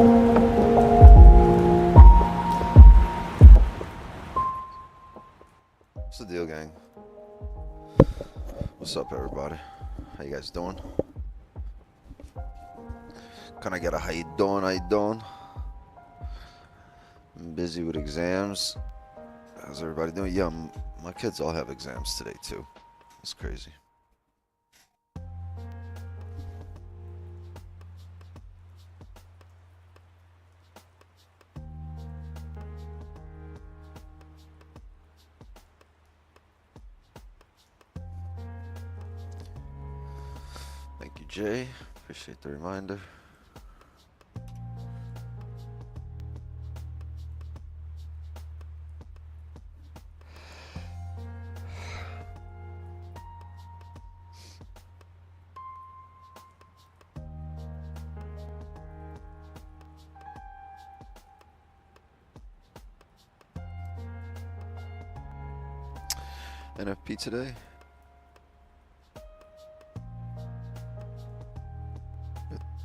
What's the deal, gang? What's up, everybody? How you guys doing? Can I get a how you doing? How you doing? I'm busy with exams. How's everybody doing? Yeah, my kids all have exams today too. It's crazy. Thank you, Jay. Appreciate the reminder. NFP today.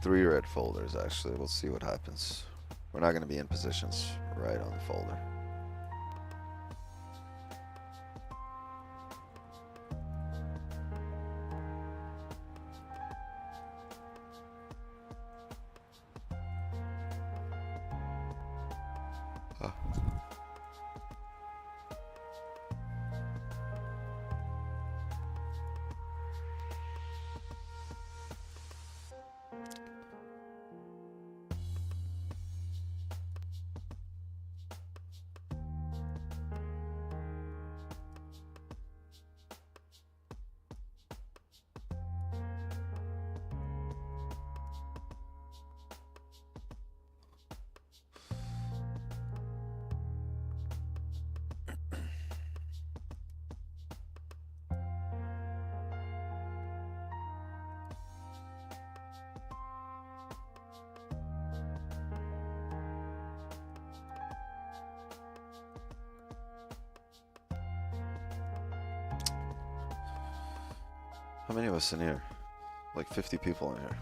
Three red folders, actually. We'll see what happens. We're not going to be in positions right on the folder. How many of us in here? Like 50 people in here.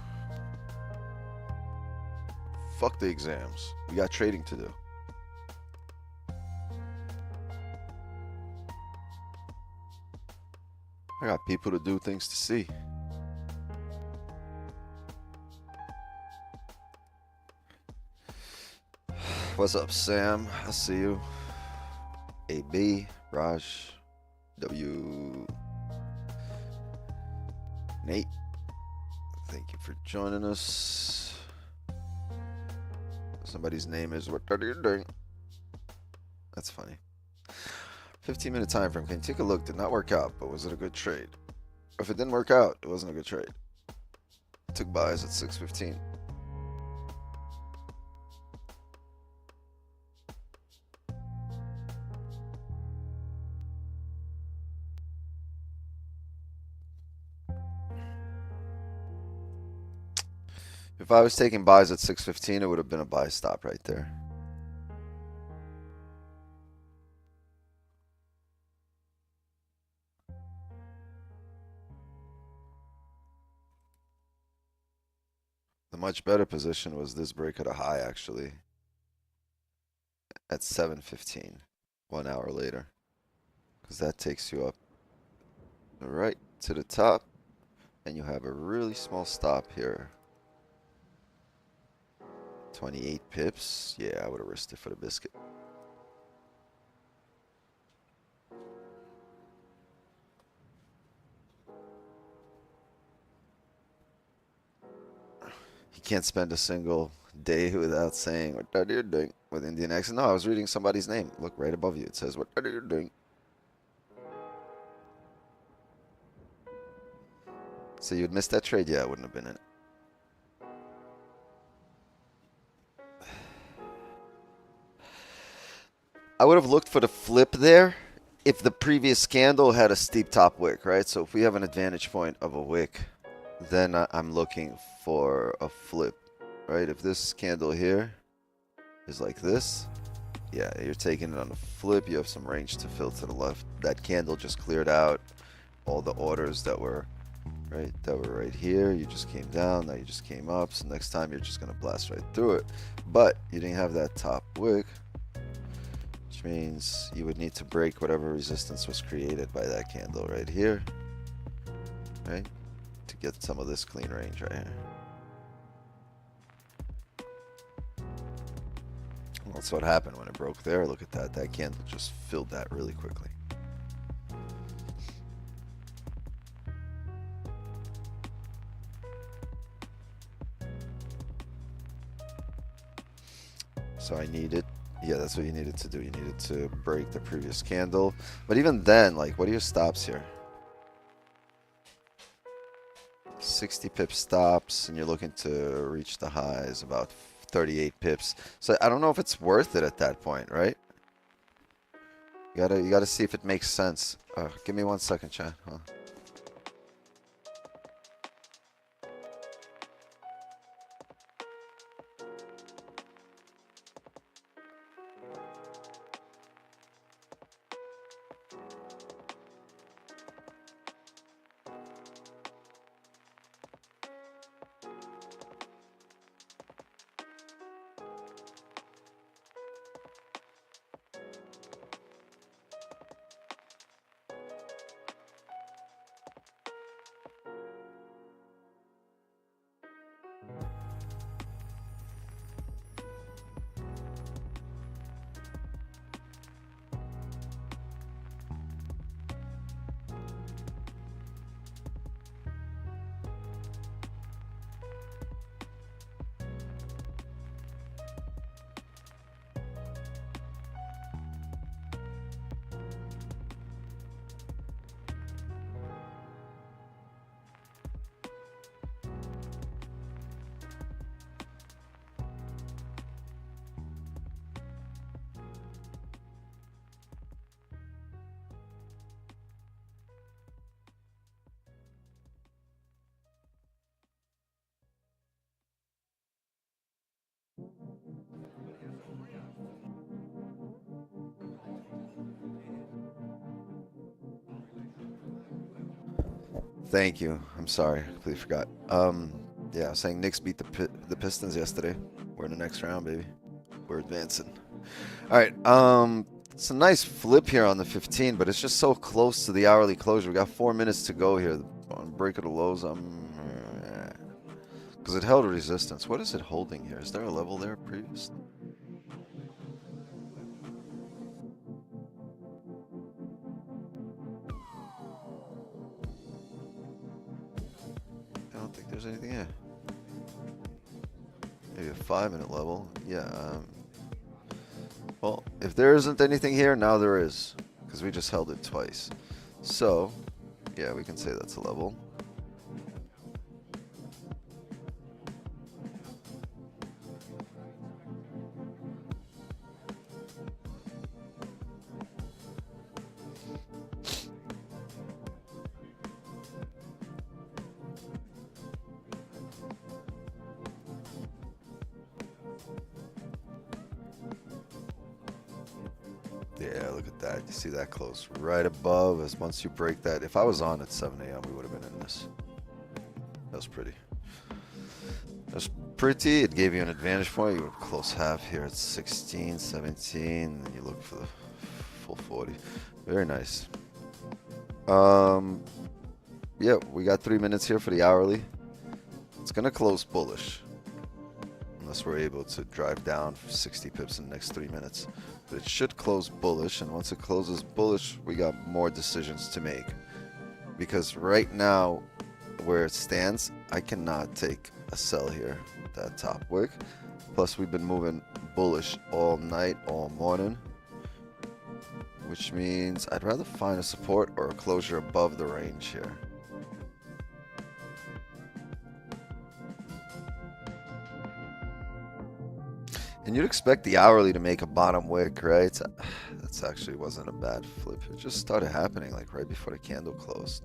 Fuck the exams. We got trading to do. I got people to do, things to see. What's up, Sam? I see you. AB, Raj, W. Nate, thank you for joining us. Somebody's name is what are you doing? That's funny. 15-minute time frame. Can you take a look? Did not work out, but was it a good trade? If it didn't work out, it wasn't a good trade. Took buys at 6:15. If I was taking buys at 6:15, it would have been a buy stop right there. The much better position was this break at a high, actually, at 7:15, 1 hour later, because that takes you up right to the top, and you have a really small stop here. 28 pips. Yeah, I would have risked it for the biscuit. You can't spend a single day without saying, what are you doing? With Indian accent. No, I was reading somebody's name. Look right above you. It says, what are you doing? So you'd miss that trade? Yeah, I wouldn't have been in it. I would have looked for the flip there if the previous candle had a steep top wick, right? So if we have an advantage point of a wick, then I'm looking for a flip, right? If this candle here is like this, yeah, you're taking it on a flip. You have some range to fill to the left. That candle just cleared out all the orders that were right? That were right here. You just came down. Now you just came up. So next time you're just gonna blast right through it. But you didn't have that top wick, which means you would need to break whatever resistance was created by that candle right here, right? To get some of this clean range right here. That's what happened when it broke there. Look at that. That candle just filled that really quickly. So I needed, yeah, that's what you needed to do. You needed to break the previous candle. But even then, like, what are your stops here? 60 pip stops, and you're looking to reach the highs about 38 pips. So I don't know if it's worth it at that point, right? You gotta see if it makes sense. Give me 1 second, chat. Huh? Thank you. I'm sorry. I completely forgot. Yeah, I was saying Knicks beat the Pistons yesterday. We're in the next round, baby. We're advancing. All right. It's a nice flip here on the 15, but it's just so close to the hourly closure. We got 4 minutes to go here. On break of the lows, because it held resistance. What is it holding here? Is there a level there previous? I don't think there's anything here. Maybe a 5-minute level. Yeah. Well, if there isn't anything here, now there is, because we just held it twice. So, yeah, we can say that's a level. Yeah, look at that. You see that close right above as once you break that. If I was on at 7 a.m., we would have been in this. That was pretty. That's pretty. It gave you an advantage point. You would close half here at 16, 17, and you look for the full 40. Very nice. Yeah, we got 3 minutes here for the hourly. It's gonna close bullish, unless we're able to drive down for 60 pips in the next 3 minutes. But it should close bullish, and once it closes bullish, we got more decisions to make. Because right now, where it stands, I cannot take a sell here with that top wick. Plus, we've been moving bullish all night, all morning, which means I'd rather find a support or a closure above the range here. And you'd expect the hourly to make a bottom wick, right? That actually wasn't a bad flip. It just started happening like right before the candle closed.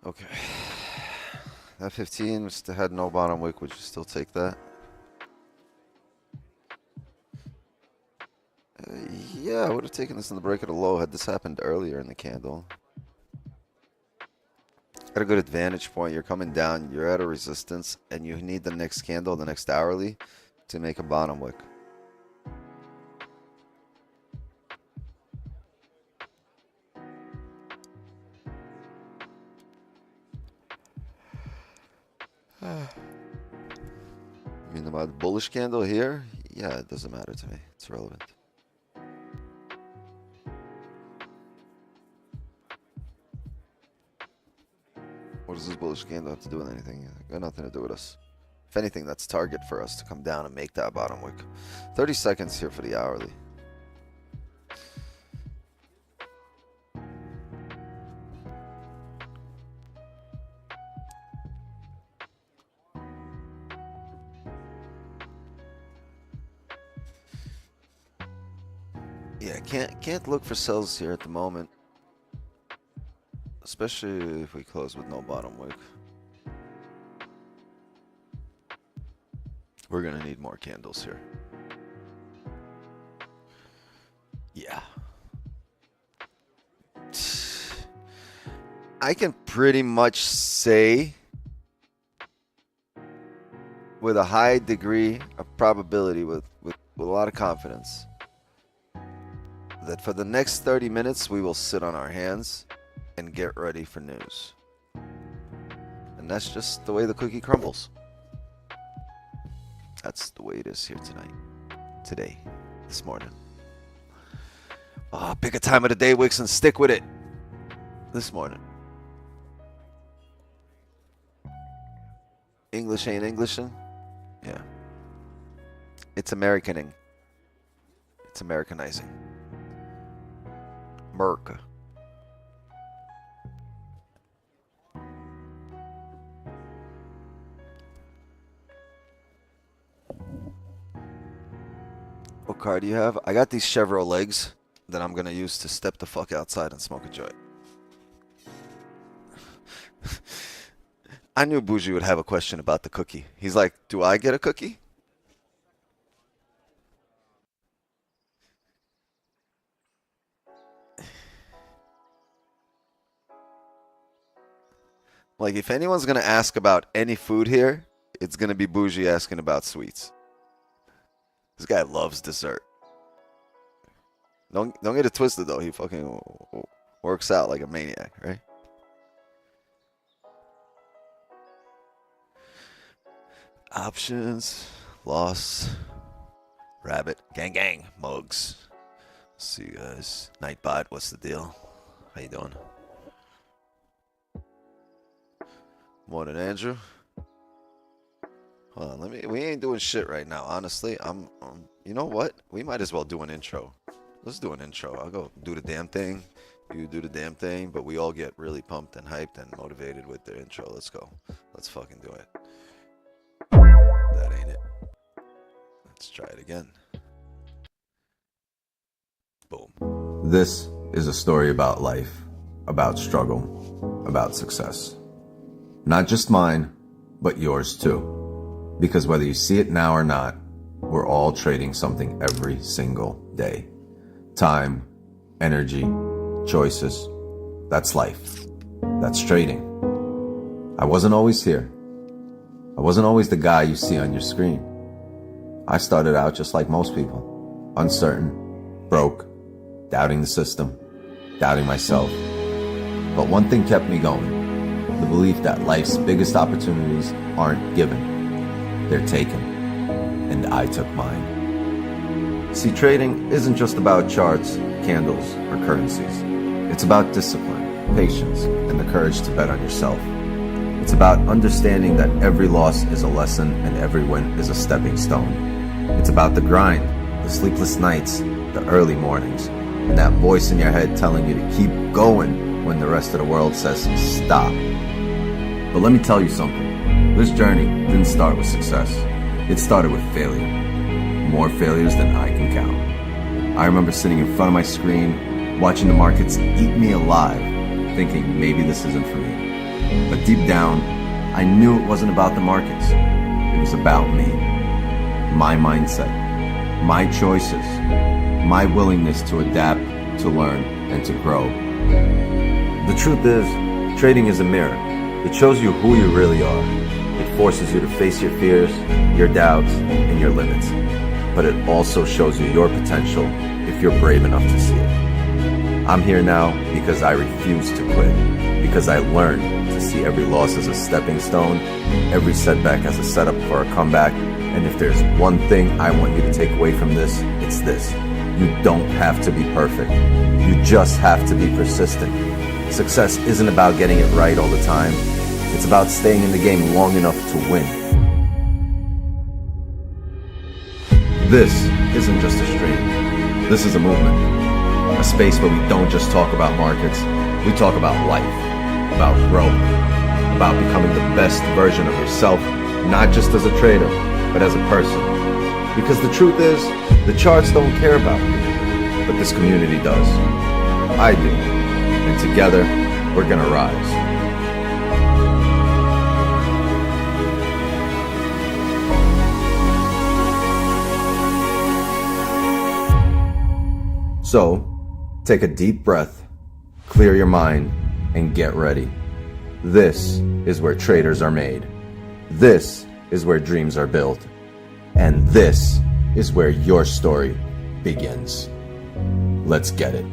Okay. That 15 had no bottom wick. Would you still take that? Yeah, I would have taken this in the break at a low had this happened earlier in the candle. Got a good advantage point. You're coming down, you're at a resistance, and you need the next candle, the next hourly, to make a bottom wick. You mean the bullish candle here? Yeah, it doesn't matter to me. It's irrelevant. What does this bullish candle have to do with anything? Got nothing to do with us. If anything, that's target for us to come down and make that bottom wick. 30 seconds here for the hourly. Yeah, can't look for sells here at the moment. Especially if we close with no bottom wick. We're gonna need more candles here. Yeah. I can pretty much say with a high degree of probability, with a lot of confidence, that for the next 30 minutes we will sit on our hands and get ready for news. And that's just the way the cookie crumbles. That's the way it is here tonight. Today. This morning. Pick a time of the day, Wicks, and stick with it. This morning. English ain't Englishin'? Yeah. It's Americaning. It's Americanizing. America. What car do you have? I got these Chevrolet legs that I'm going to use to step the fuck outside and smoke a joint. I knew Bougie would have a question about the cookie. He's like, do I get a cookie? Like, if anyone's going to ask about any food here, it's going to be Bougie asking about sweets. This guy loves dessert. Don't get it twisted, though. He fucking works out like a maniac, right? Options, loss, rabbit, gang, mugs. See you guys. Nightbot, what's the deal? How you doing? Morning, Andrew. Hold on, we ain't doing shit right now. Honestly, you know what? We might as well do an intro. Let's do an intro. I'll go do the damn thing. You do the damn thing, but we all get really pumped and hyped and motivated with the intro. Let's go. Let's fucking do it. That ain't it. Let's try it again. Boom. This is a story about life, about struggle, about success. Not just mine, but yours too. Because whether you see it now or not, we're all trading something every single day. Time, energy, choices. That's life. That's trading. I wasn't always here. I wasn't always the guy you see on your screen. I started out just like most people. Uncertain, broke, doubting the system, doubting myself. But one thing kept me going. The belief that life's biggest opportunities aren't given. They're taken. And I took mine. See, trading isn't just about charts, candles, or currencies. It's about discipline, patience, and the courage to bet on yourself. It's about understanding that every loss is a lesson and every win is a stepping stone. It's about the grind, the sleepless nights, the early mornings, and that voice in your head telling you to keep going when the rest of the world says stop. But let me tell you something. This journey didn't start with success. It started with failure. More failures than I can count. I remember sitting in front of my screen, watching the markets eat me alive, thinking maybe this isn't for me. But deep down, I knew it wasn't about the markets. It was about me, my mindset, my choices, my willingness to adapt, to learn, and to grow. The truth is, trading is a mirror. It shows you who you really are. It forces you to face your fears, your doubts, and your limits. But it also shows you your potential if you're brave enough to see it. I'm here now because I refuse to quit, because I learned to see every loss as a stepping stone, every setback as a setup for a comeback. And if there's one thing I want you to take away from this, it's this. You don't have to be perfect. You just have to be persistent. Success isn't about getting it right all the time. It's about staying in the game long enough to win. This isn't just a stream. This is a movement. A space where we don't just talk about markets. We talk about life, about growth, about becoming the best version of yourself, not just as a trader, but as a person. Because the truth is, the charts don't care about you, but this community does. I do. And together, we're gonna rise. So, take a deep breath, clear your mind, and get ready. This is where traders are made. This is where dreams are built. And this is where your story begins. Let's get it.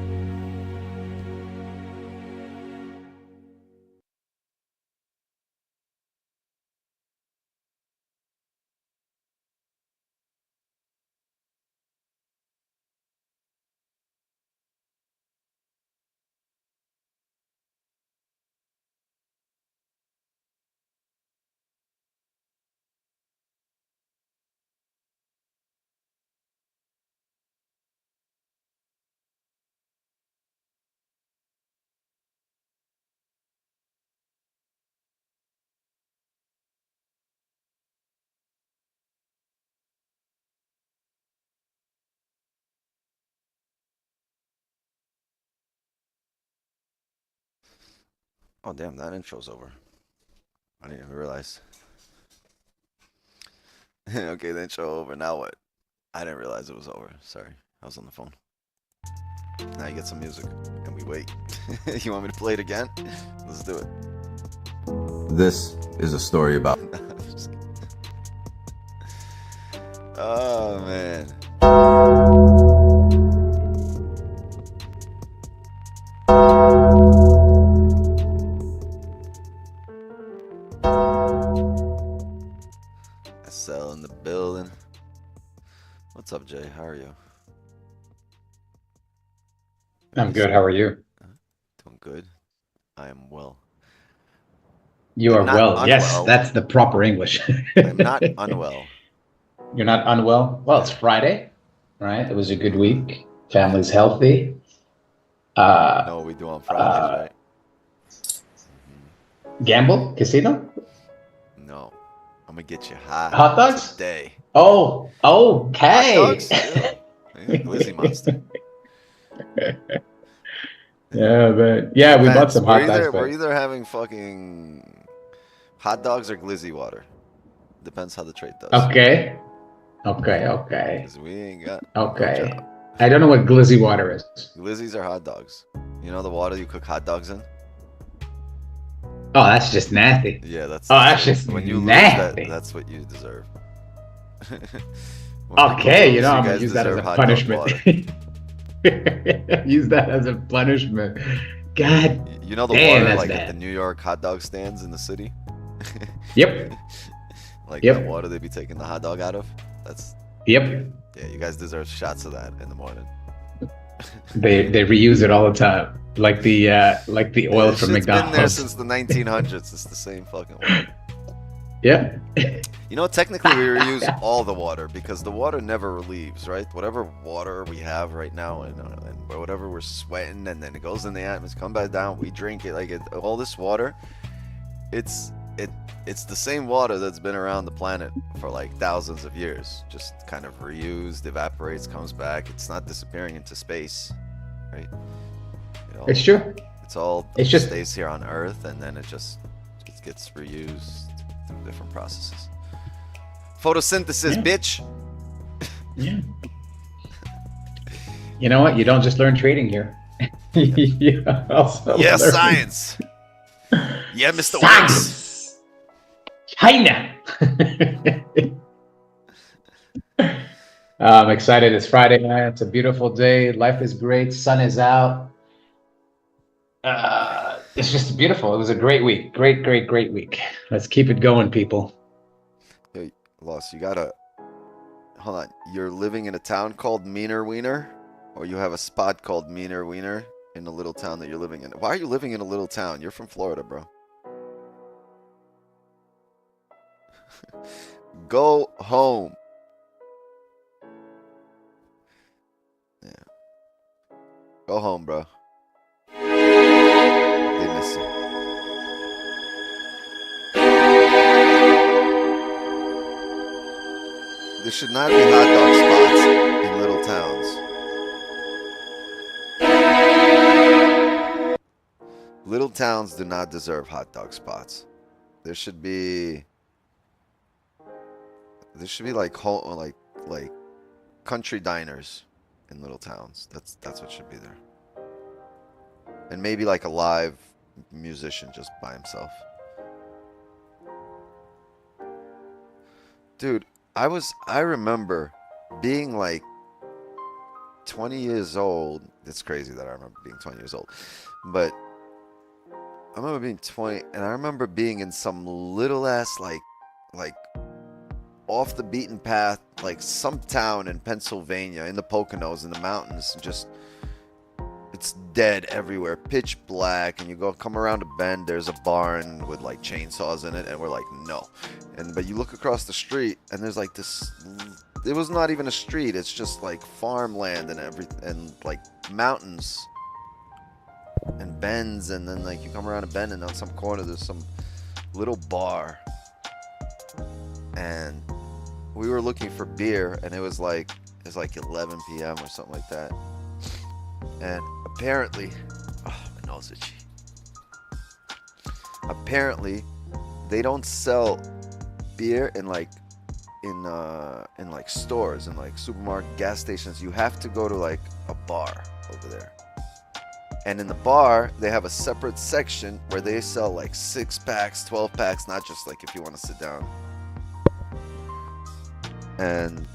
Oh, damn, that intro's over. I didn't even realize. Okay, the intro over. Now what? I didn't realize it was over. Sorry. I was on the phone. Now you get some music. And we wait. You want me to play it again? Let's do it. This is a story about... Oh, man. SL in the building. What's up, Jay? How are you? I'm good. How are you? Doing good. I am well. You I'm are not well. Yes, unwell. that's the proper English. I'm not unwell. You're not unwell? Well, it's Friday, right? It was a good week. Family's healthy. No, we do on Fridays, right? Gamble? Casino? No. I'm gonna get you high. Hot dogs? Today. Oh, okay. Hot dogs? Yeah. Yeah, Glizzy Monster. Yeah, but yeah, we bought Depends. some hot We're dogs. either, But we're either having fucking hot dogs or Glizzy water. Depends how the trade does. okay. Okay. 'Cause we ain't got Okay. no job. I don't know what glizzy water is. Glizzies are hot dogs. You know the water you cook hot dogs in? Oh, that's just nasty. Yeah, that's. Oh, that's just when you nasty. lose, that's what you deserve. Okay, you know, I'm gonna guys use that as deserve a hot dog punishment. water. Use that as a punishment. God. You know the Damn, water that's like at bad. the New York hot dog stands in the city? Yep. Like Yep. that water they be taking the hot dog out of? That's Yep. yeah, you guys deserve shots of that in the morning. They reuse it all the time, like the oil That from shit's been there McDonald's. since the 1900s. It's the same fucking water. Yeah. You know, technically we reuse all the water because the water never leaves, right? Whatever water we have right now and whatever we're sweating and then it goes in the atmosphere, come back down, we drink it, like all this water, it's the same water that's been around the planet for like thousands of years, just kind of reused, evaporates, comes back. It's not disappearing into space, right? It's true. It's all It's just- stays here on Earth and then it just gets reused through different processes. Photosynthesis, bitch. Yeah. You know what? You don't just learn trading here. You also Yes, learn science. Yeah, Mr. science. Wicks. China. I'm excited. It's Friday night. It's a beautiful day. Life is great. Sun is out. It's just beautiful. It was a great week. Great week. Let's keep it going, people. Hey, Loss, you gotta... Hold on. You're living in a town called Meaner Wiener? Or you have a spot called Meaner Wiener in the little town that you're living in? Why are you living in a little town? You're from Florida, bro. Go home. Yeah. Go home, bro. They miss you. There should not be hot dog spots in little towns. Little towns do not deserve hot dog spots. There should be like country diners in little towns. That's what should be there. And maybe like a live musician just by himself. Dude, I remember being like 20 years old. It's crazy that I remember being 20 years old. But I remember being 20, and I remember being in some little ass like off the beaten path, like some town in Pennsylvania, in the Poconos, in the mountains, just it's dead everywhere, pitch black, and you come around a bend, there's a barn with like chainsaws in it, and we're like, no. But you look across the street, and there's like this, it was not even a street, it's just like farmland and and like mountains and bends, and then like you come around a bend, and on some corner there's some little bar, and we were looking for beer, and it was like 11 p.m. or something like that. And apparently, oh, my nose itchy. Apparently, they don't sell beer in like stores, in like supermarket, gas stations. You have to go to like a bar over there. And in the bar, they have a separate section where they sell like 6-packs, 12-packs, not just like if you want to sit down. And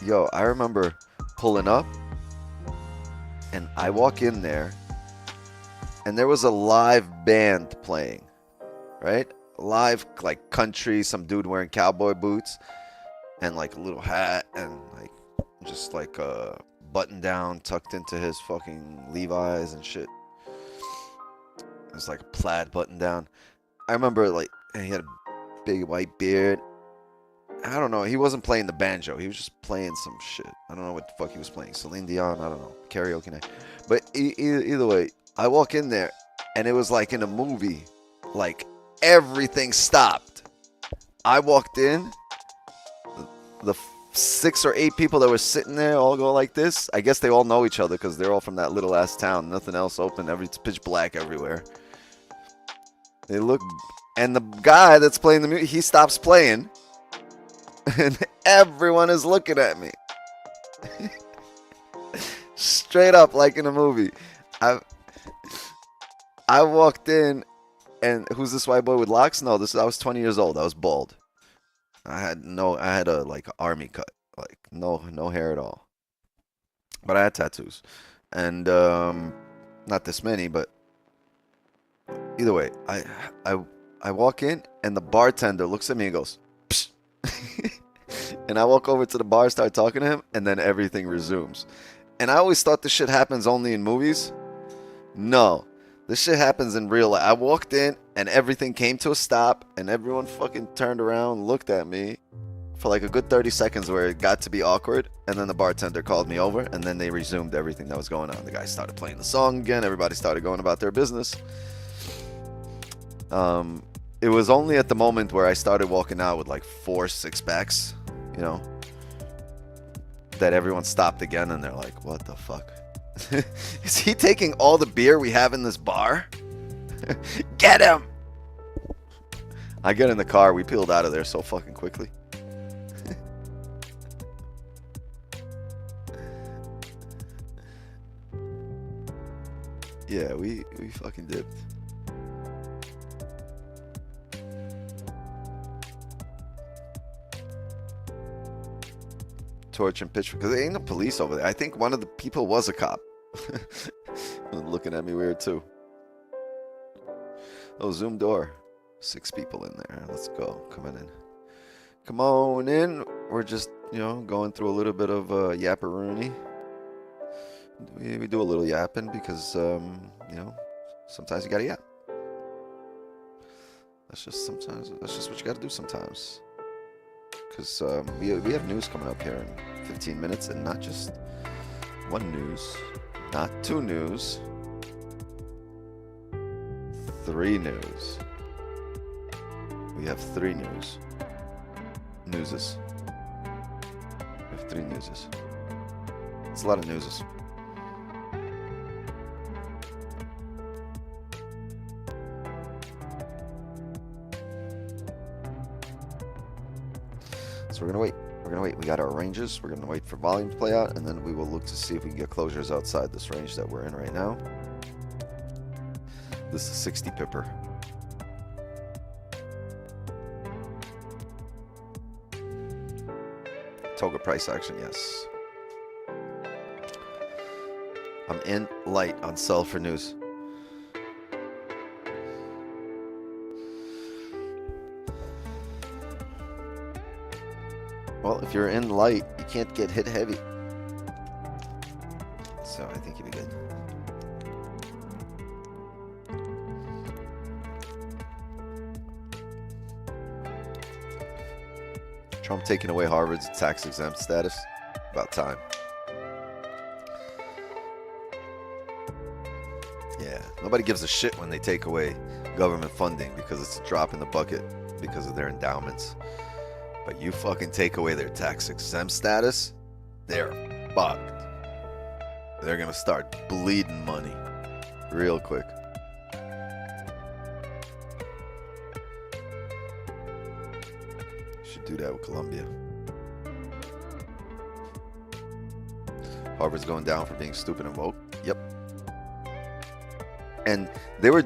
yo, I remember pulling up, and I walk in there, and there was a live band playing, right? Live, like country, some dude wearing cowboy boots and like a little hat and like just like a button down tucked into his fucking Levi's and shit. It was like a plaid button down. I remember like, and he had a big white beard. I don't know. He wasn't playing the banjo. He was just playing some shit. I don't know what the fuck he was playing. Celine Dion. I don't know. Karaoke night. But either way, I walk in there, and it was like in a movie. Like, everything stopped. I walked in. The 6 or 8 people that were sitting there all go like this. I guess they all know each other because they're all from that little ass town. Nothing else open. It's pitch black everywhere. They look. And the guy that's playing the music, he stops playing. And everyone is looking at me. Straight up like in a movie. I walked in, and who's this white boy with locks? No, I was 20 years old. I was bald. I had a like army cut. Like no hair at all. But I had tattoos. And not this many, but either way, I walk in, and the bartender looks at me and goes, psh. And I walk over to the bar, start talking to him, and then everything resumes. And I always thought this shit happens only in movies. No, this shit happens in real life. I walked in, and everything came to a stop, and everyone fucking turned around, looked at me for like a good 30 seconds where it got to be awkward, and then the bartender called me over, and then they resumed everything that was going on. The guy started playing the song again. Everybody started going about their business. It was only at the moment where I started walking out with like 4 6-packs, you know, that everyone stopped again, and they're like, what the fuck? Is he taking all the beer we have in this bar? Get him! I get in the car. We peeled out of there so fucking quickly. Yeah, we fucking dipped. Torch and pitch because there ain't no police over there. I think one of the people was a cop. Looking at me weird too. Oh, Zoom door. 6 people in there. Let's go. Coming in. Come on in. We're just, going through a little bit of yapperoony. We do a little yapping because, sometimes you gotta yap. That's just what you gotta do sometimes. Because we have news coming up here in 15 minutes, and not just one news, not 2 news, 3 news. We have 3 news. Newses. We have 3 newses. It's a lot of newses. So we're gonna wait. We got our ranges. We're gonna wait for volume to play out, and then we will look to see if we can get closures outside this range that we're in right now. This is 60 pipper. Toga price action, yes. I'm in light on sell for news. Well, if you're in light, you can't get hit heavy. So I think you'll be good. Trump taking away Harvard's tax-exempt status. About time. Yeah, nobody gives a shit when they take away government funding because it's a drop in the bucket because of their endowments. But you fucking take away their tax-exempt status, they're fucked. They're gonna start bleeding money real quick. Should do that with Columbia. Harvard's going down for being stupid and woke. Yep. And they were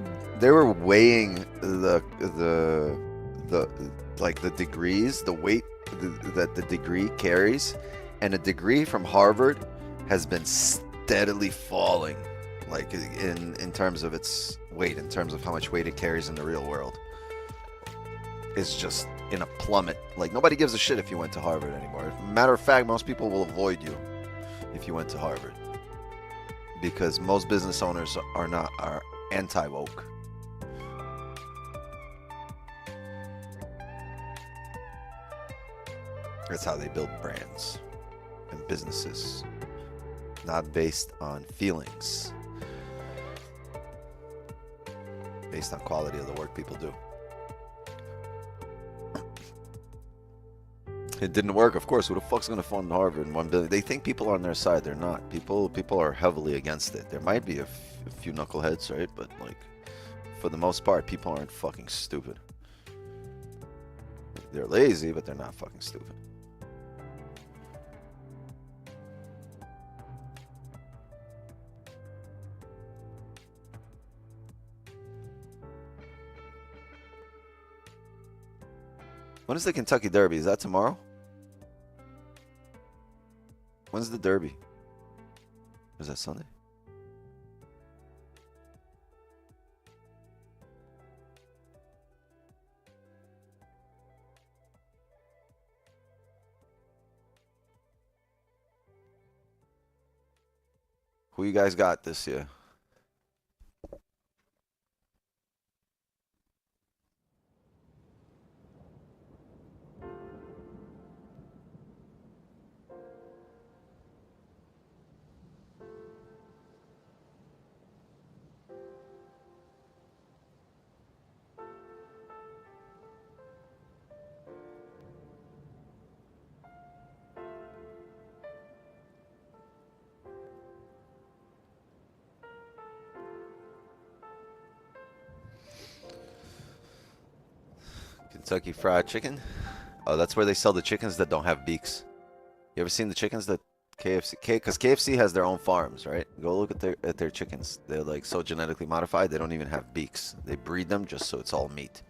weighing the degrees, the weight that the degree carries, and a degree from Harvard has been steadily falling, like in terms of its weight, in terms of how much weight it carries in the real world. It's just in a plummet. Like, nobody gives a shit if you went to Harvard anymore. Matter of fact, most people will avoid you if you went to Harvard, because most business owners are anti-woke. That's how they build brands and businesses, not based on feelings, based on quality of the work people do. It didn't work, of course. Who the fuck's gonna fund Harvard in $1 billion? They think people are on their side. They're not. People are heavily against it. There might be a few knuckleheads, right? But like, for the most part, people aren't fucking stupid. They're lazy, but they're not fucking stupid. When is the Kentucky Derby? Is that tomorrow? When's the Derby? Is that Sunday? Who you guys got this year? Kentucky Fried Chicken. Oh, that's where they sell the chickens that don't have beaks. You ever seen the chickens that because KFC has their own farms, right? Go look at their chickens. They're like so genetically modified, they don't even have beaks. They breed them just so it's all meat.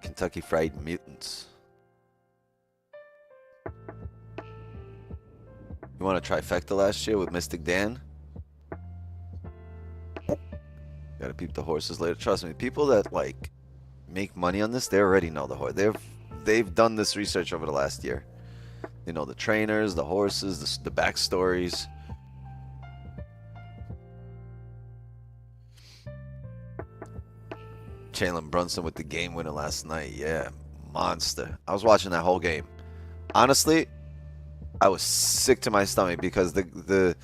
Kentucky Fried Mutants. You want a trifecta last year with Mystic Dan? Gotta peep the horses later. Trust me, people that like make money on this, they already know the horse. They've done this research over the last year. They know the trainers, the horses, the backstories. Jalen Brunson with the game winner last night. Yeah, monster. I was watching that whole game. Honestly, I was sick to my stomach because the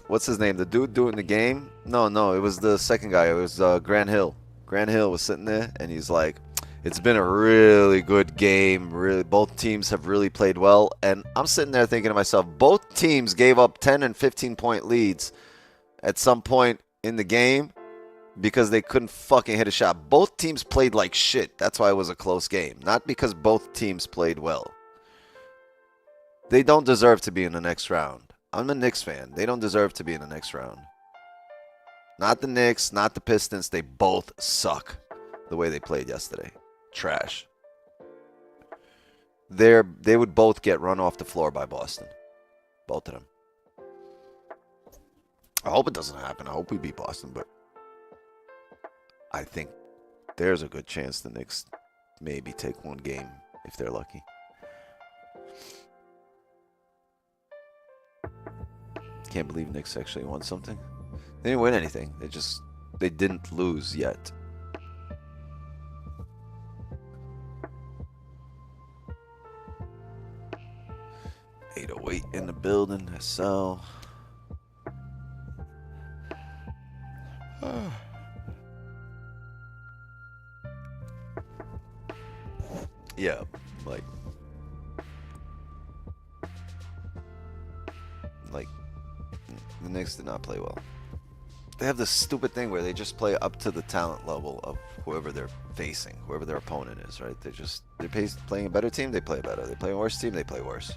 what's his name? The dude doing the game? No, it was the second guy. It was Grant Hill. Grant Hill was sitting there, and he's like, "It's been a really good game. Really, both teams have really played well." And I'm sitting there thinking to myself, both teams gave up 10 and 15-point leads at some point in the game because they couldn't fucking hit a shot. Both teams played like shit. That's why it was a close game. Not because both teams played well. They don't deserve to be in the next round. I'm a Knicks fan. They don't deserve to be in the next round. Not the Knicks, not the Pistons. They both suck the way they played yesterday. Trash. They would both get run off the floor by Boston. Both of them. I hope it doesn't happen. I hope we beat Boston, but I think there's a good chance the Knicks maybe take one game if they're lucky. Can't believe Knicks actually won something. They didn't win anything. They didn't lose yet. $808 in the building. So yeah, like the Knicks did not play well. They have this stupid thing where they just play up to the talent level of whoever they're facing, whoever their opponent is, right? They're playing a better team, they play better. They play a worse team, they play worse.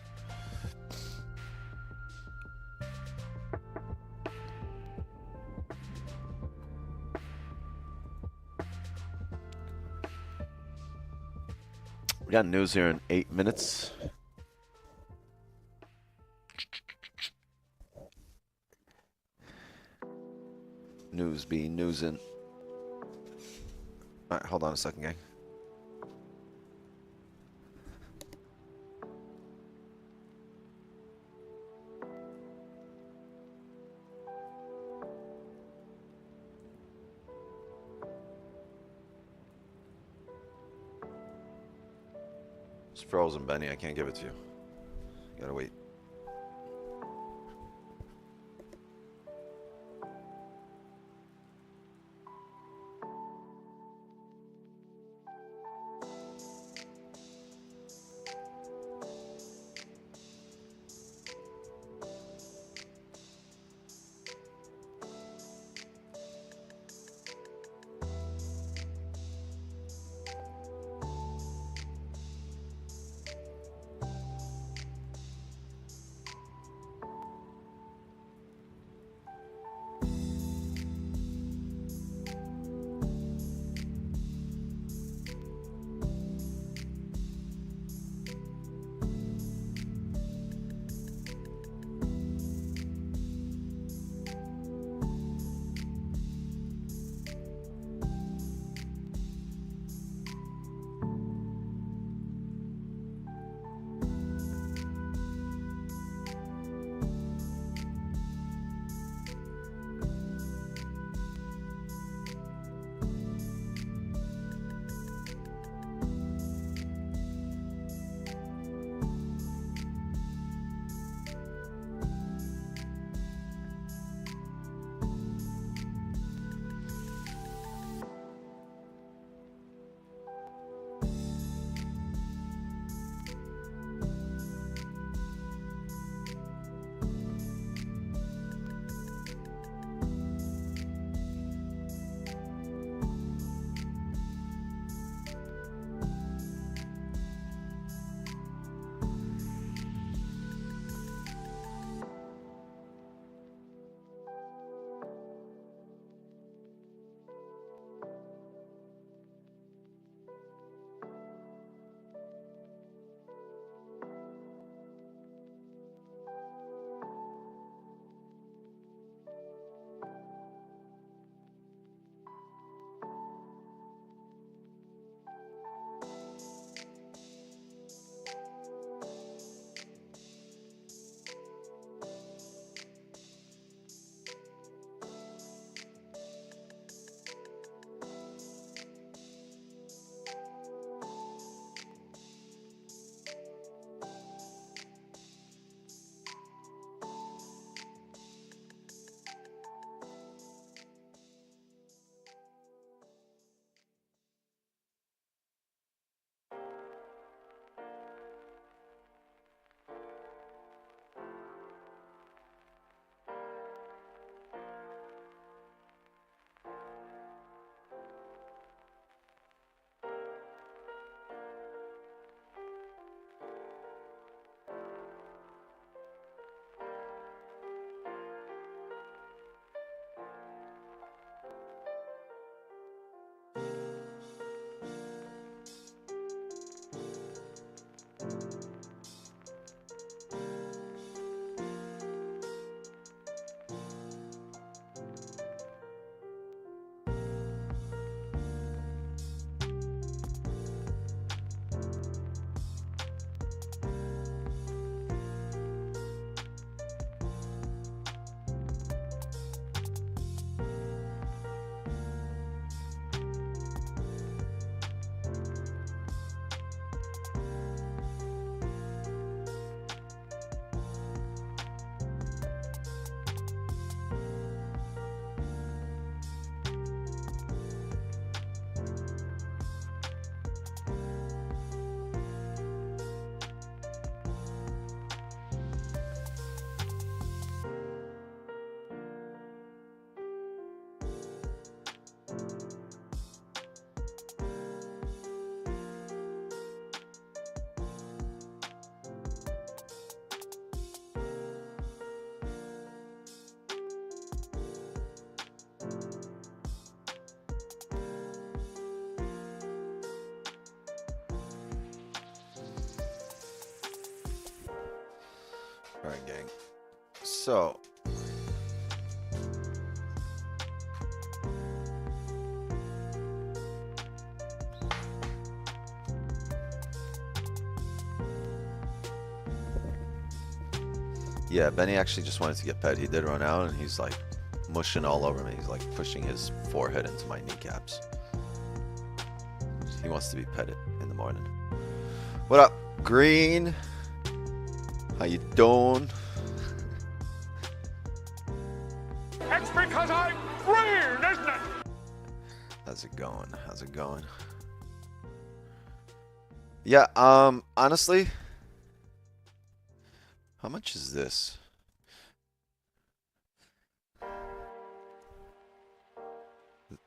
We got news here in 8 minutes. News be newsin'. Alright, hold on a second, gang. It's frozen, Benny. I can't give it to you. You gotta wait. So yeah, Benny actually just wanted to get pet. He did run out, and he's like mushing all over me. He's like pushing his forehead into my kneecaps. He wants to be petted in the morning. What up, Green? How you doing? It's because I'm green, isn't it? How's it going? How's it going? Yeah, honestly, how much is this?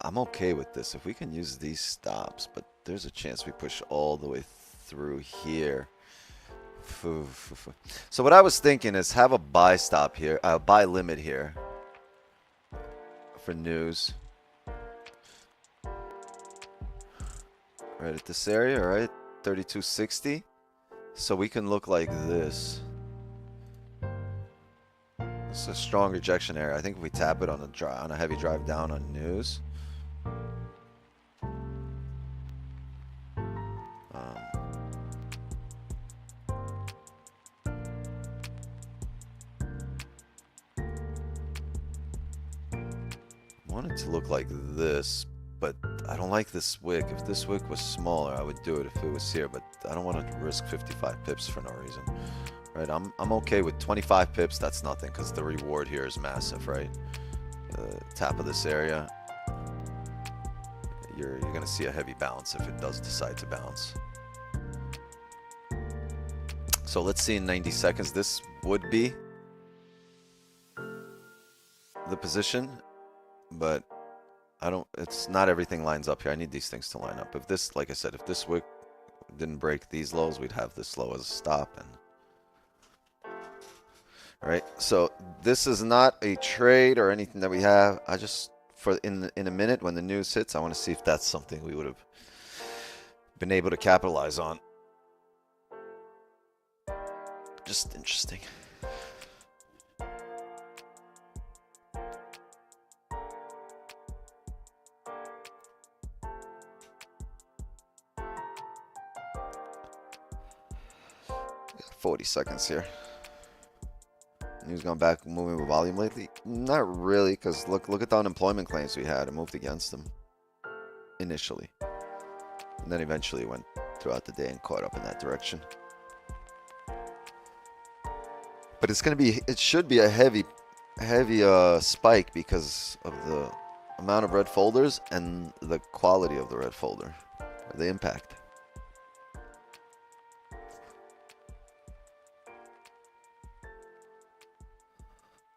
I'm okay with this if we can use these stops, but there's a chance we push all the way through here. So what I was thinking is have a buy stop here, buy limit here for news. Right at this area, right? 3260. So we can look like this. It's a strong rejection area. I think if we tap it on a heavy drive down on news. I want it to look like this, but I don't like this wick. If this wick was smaller, I would do it if it was here, but I don't want to risk 55 pips for no reason. Right, I'm okay with 25 pips. That's nothing because the reward here is massive, right? The tap of this area, you're gonna see a heavy bounce if it does decide to bounce. So let's see in 90 seconds. This would be the position, but I don't. It's not everything lines up here. I need these things to line up. If this, like I said, if this wick didn't break these lows, we'd have this low as a stop and. Right, so this is not a trade or anything that we have. I just in a minute when the news hits, I want to see if that's something we would have been able to capitalize on. Just interesting. Got 40 seconds here. News gone back moving with volume lately? Not really, because look at the unemployment claims we had. It moved against them initially, and then eventually went throughout the day and caught up in that direction. But it's gonna be, it should be a heavy spike because of the amount of red folders and the quality of the red folder, the impact.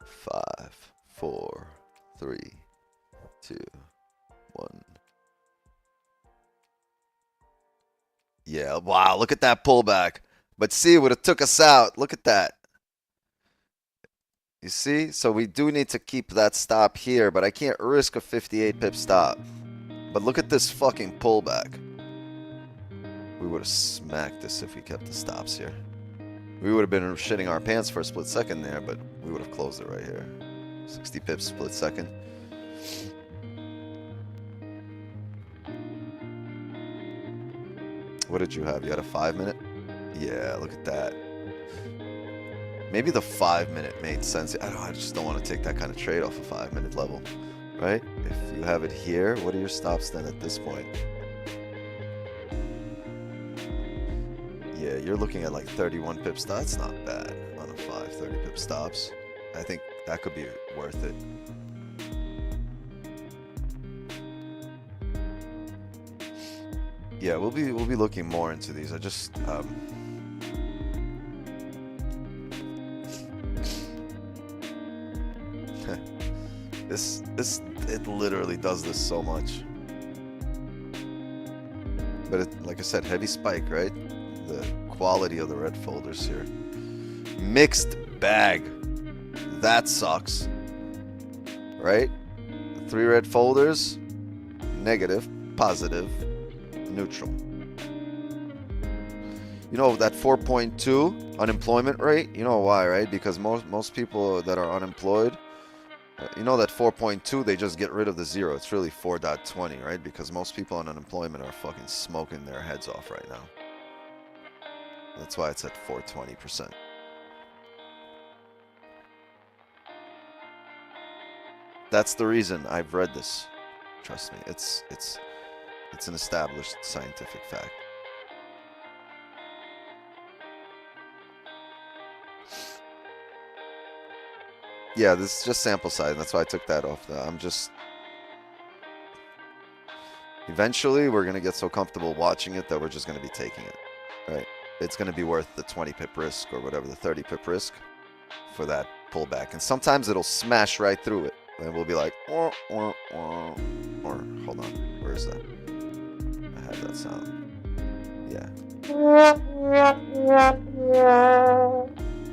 Five, 4, 3, 2, 1. Yeah, wow, look at that pullback. But see, it would have took us out. Look at that. You see? So we do need to keep that stop here, but I can't risk a 58 pip stop. But look at this fucking pullback. We would have smacked this if we kept the stops here. We would have been shitting our pants for a split second there, but we would have closed it right here. 60 pips split second. What did you have? You had a 5-minute? Yeah, look at that. Maybe the 5-minute made sense. I just don't want to take that kind of trade off a 5-minute level, right? If you have it here, what are your stops then at this point? Yeah, you're looking at like 31 pips. That's not bad on a 30 pip stops. I think that could be worth it. Yeah, we'll be looking more into these. I just it literally does this so much. But it, like I said, heavy spike, right? The quality of the red folders here. Mixed bag. That sucks. Right? 3 red folders. Negative. Positive. Neutral. You know, that 4.2 unemployment rate, you know why, right? Because most people that are unemployed, you know that 4.2, they just get rid of the zero. It's really 4.20, right? Because most people on unemployment are fucking smoking their heads off right now. That's why it's at 420%. That's the reason I've read this. Trust me, it's an established scientific fact. Yeah, this is just sample size. That's why I took that off. I'm just... Eventually, we're going to get so comfortable watching it that we're just going to be taking it. Right? It's going to be worth the 20 pip risk or whatever, the 30 pip risk for that pullback. And sometimes it'll smash right through it. And we'll be like, or hold on. Where is that? I have that sound. Yeah.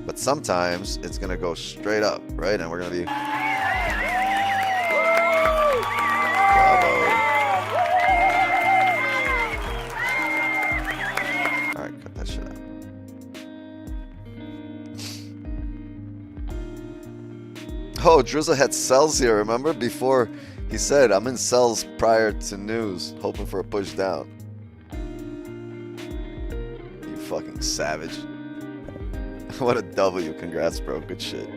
But sometimes it's going to go straight up, right? And we're going to be... Bravo. Alright, cut that shit out. Oh, Drizzle had sells here, remember? Before he said, I'm in sells prior to news, hoping for a push down. You fucking savage. What a W. Congrats, bro. Good shit.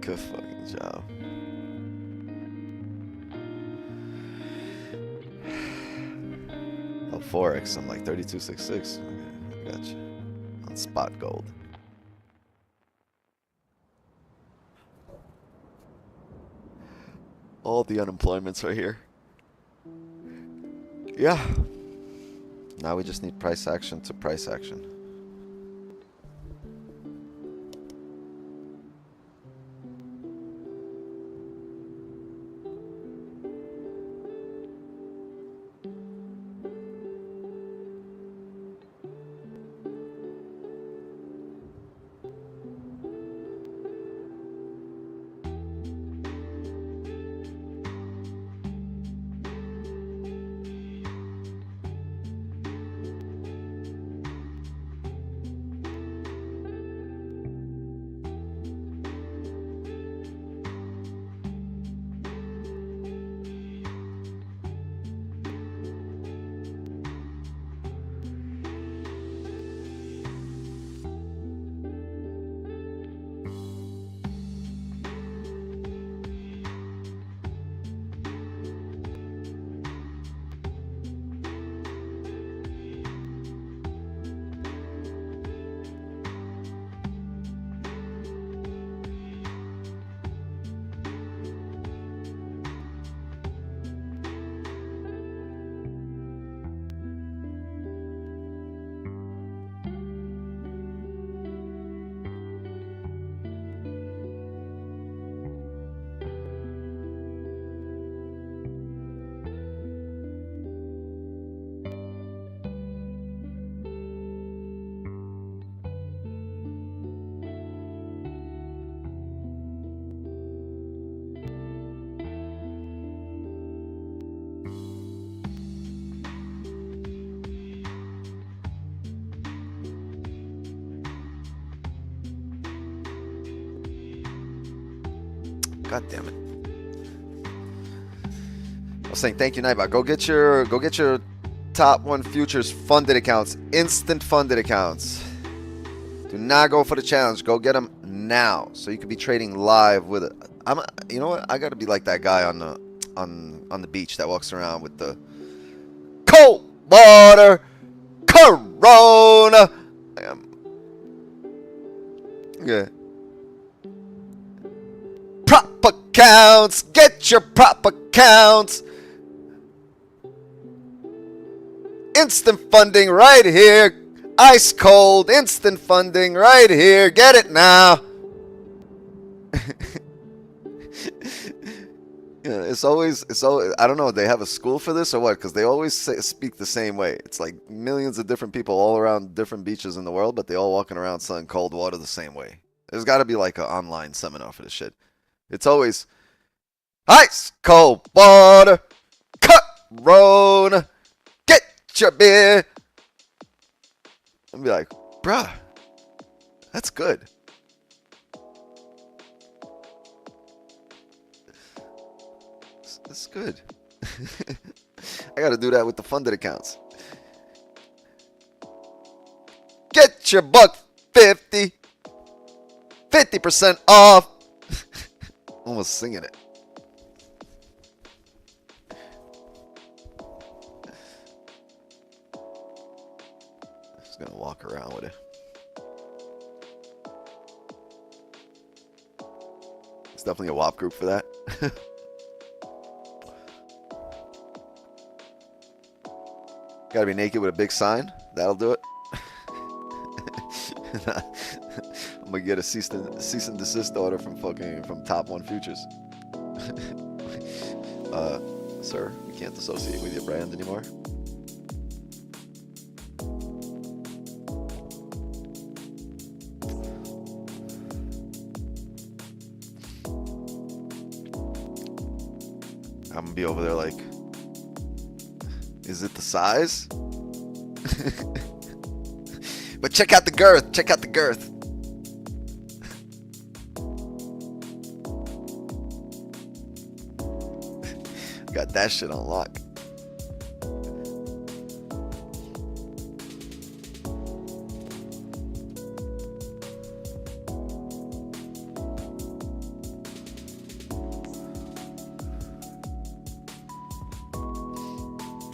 Good fucking job. Oh, Forex. I'm like 32.66. Okay, I got you. On spot gold. All the unemployments are here. Yeah. Now we just need price action to price action. God damn it. I was saying thank you, Nightbot. Go get your top 1 futures funded accounts, instant funded accounts. Do not go for the challenge. Go get them now so you can be trading live with it. You know what? I got to be like that guy on the beach that walks around with the cold water Corona. Yeah. Prop accounts. Get your prop accounts. Instant funding right here. Ice cold. Instant funding right here. Get it now. Yeah, it's always, I don't know, they have a school for this or what? Because they always speak the same way. It's like millions of different people all around different beaches in the world, but they all walking around selling cold water the same way. There's got to be like an online seminar for this shit. It's always ice cold water, Corona, get your beer. I'll be like, bruh, that's good. That's good. I gotta do that with the funded accounts. Get your buck 50% off. Almost singing it. Just gonna walk around with it. It's definitely a WAP group for that. Gotta be naked with a big sign. That'll do it. I'm gonna get a cease and desist order from Top 1 Futures. Sir, we can't associate with your brand anymore. I'm gonna be over there like, is it the size? But check out the girth. Check out the girth. Got that shit on lock.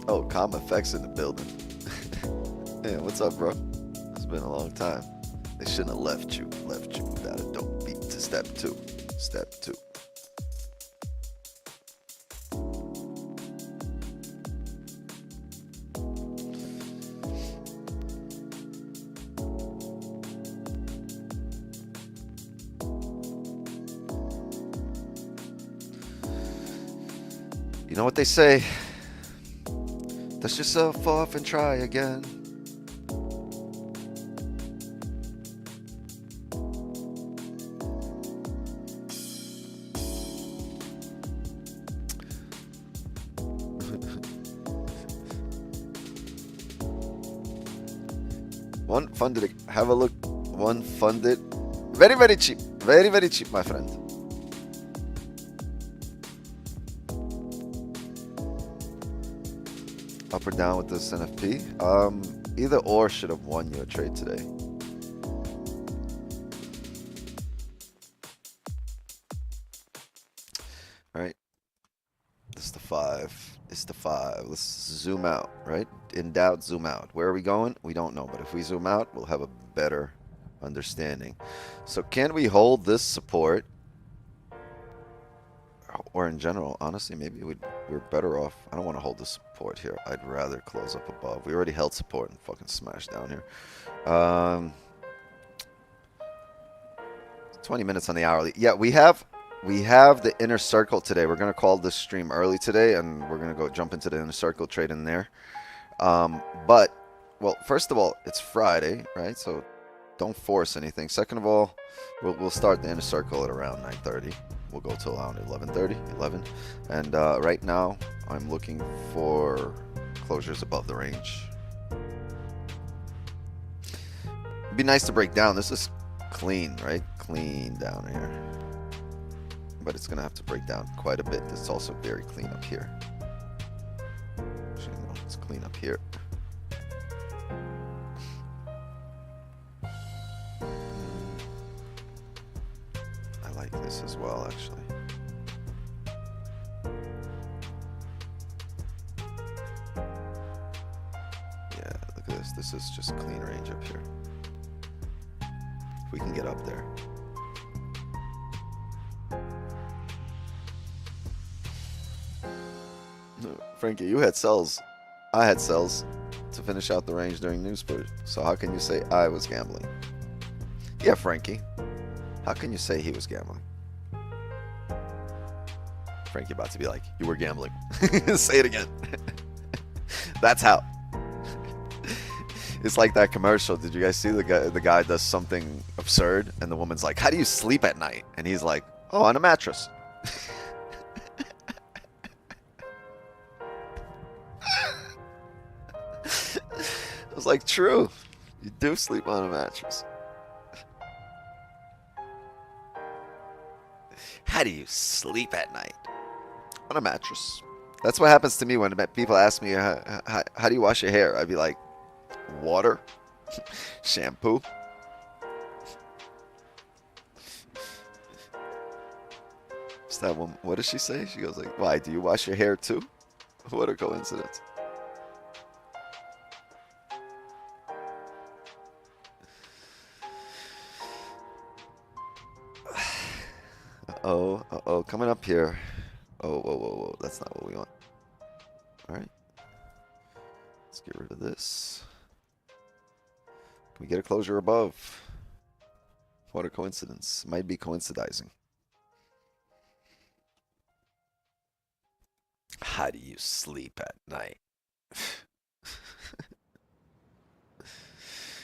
Oh, Calm Effects in the building. Hey, what's up, bro? It's been a long time. They shouldn't have left you without a dope beat to step 2. Step 2. You know what they say? Dust yourself off and try again. One funded, have a look. One funded, very, very cheap. Very, very cheap, my friend. Up or down with this NFP? Either or should have won you a trade today. All right. This is the 5. It's the 5. Let's zoom out, right? In doubt, zoom out. Where are we going? We don't know. But if we zoom out, we'll have a better understanding. So can we hold this support? Or in general, honestly, maybe we're better off. I don't want to hold the support here. I'd rather close up above. We already held support and fucking smashed down here. 20 minutes on the hourly. Yeah, we have the inner circle today. We're going to call this stream early today, and we're going to go jump into the inner circle trade in there. But, well, first of all, it's Friday, right? So don't force anything. Second of all, we'll start the inner circle at around 9:30. We'll go till around 11:30, 11. And right now, I'm looking for closures above the range. It'd be nice to break down. This is clean, right? Clean down here. But it's going to have to break down quite a bit. It's also very clean up here. Actually, no, it's clean up here. I like this as well, actually. Yeah, look at this. This is just clean range up here. If we can get up there. Frankie, you had sells. I had sells to finish out the range during news spurt. So how can you say I was gambling? Yeah, Frankie. How can you say he was gambling? Frankie about to be like, you were gambling. Say it again. That's how. It's like that commercial. Did you guys see the guy does something absurd and the woman's like, how do you sleep at night? And he's like, oh, on a mattress. I was like, true. You do sleep on a mattress. How do you sleep at night? On a mattress. That's what happens to me when people ask me, how do you wash your hair? I'd be like, water, shampoo. What's that one? What does she say? She goes like, why, do you wash your hair too? What a coincidence. Uh-oh, coming up here. Oh, whoa, that's not what we want. All right. Let's get rid of this. Can we get a closure above? What a coincidence. Might be coincidizing. How do you sleep at night?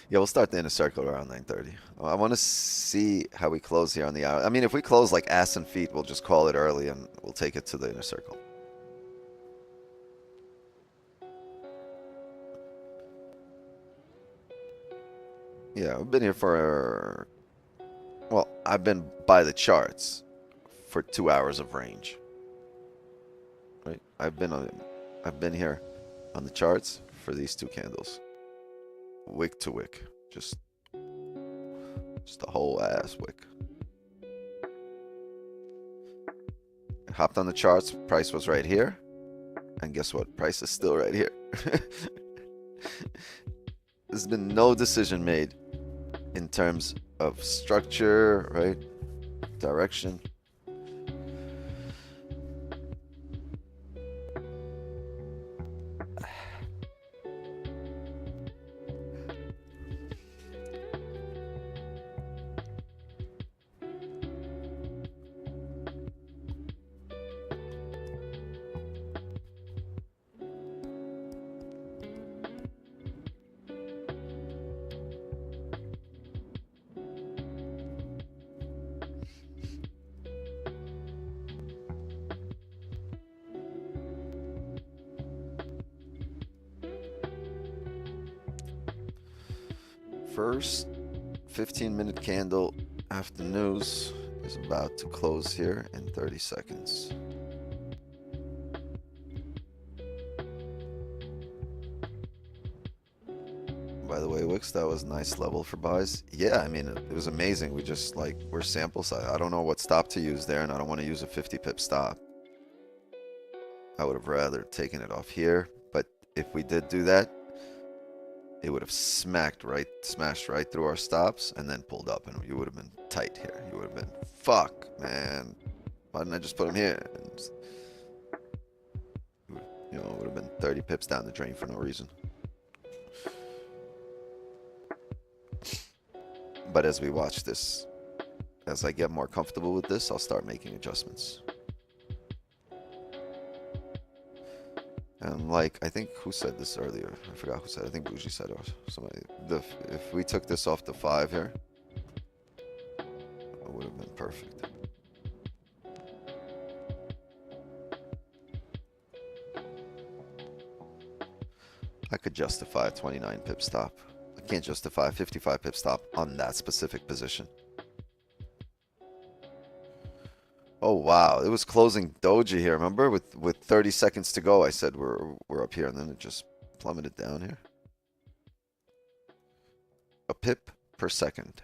Yeah, we'll start the inner circle around 9:30. I want to see how we close here on the hour. I mean, if we close like ass and feet, we'll just call it early and we'll take it to the inner circle. Yeah, I've been here for, well, I've been by the charts for 2 hours of range. Right? I've been here on the charts for these two candles. Wick to wick. Just a whole ass wick. Hopped on the charts, price was right here. And guess what? Price is still right here. There's been no decision made in terms of structure, right? Direction. First 15-minute candle after news is about to close here in 30 seconds. By the way, Wix, that was a nice level for buys. Yeah, I mean, it was amazing. We just, like, we're sample size. I don't know what stop to use there, and I don't want to use a 50 pip stop. I would have rather taken it off here, but if we did do that, it would have smashed right through our stops and then pulled up, and you would have been tight here. You would have been, fuck, man. Why didn't I just put them here? And just, you know, it would have been 30 pips down the drain for no reason. But as we watch this, as I get more comfortable with this, I'll start making adjustments. And like, I think, who said this earlier? I forgot who said it. I think Bougie said it, or somebody. If we took this off the 5 here, it would have been perfect. I could justify a 29 pip stop. I can't justify a 55 pip stop on that specific position. Oh wow, it was closing doji here. Remember, with 30 seconds to go, I said we're up here, and then it just plummeted down here. A pip per second.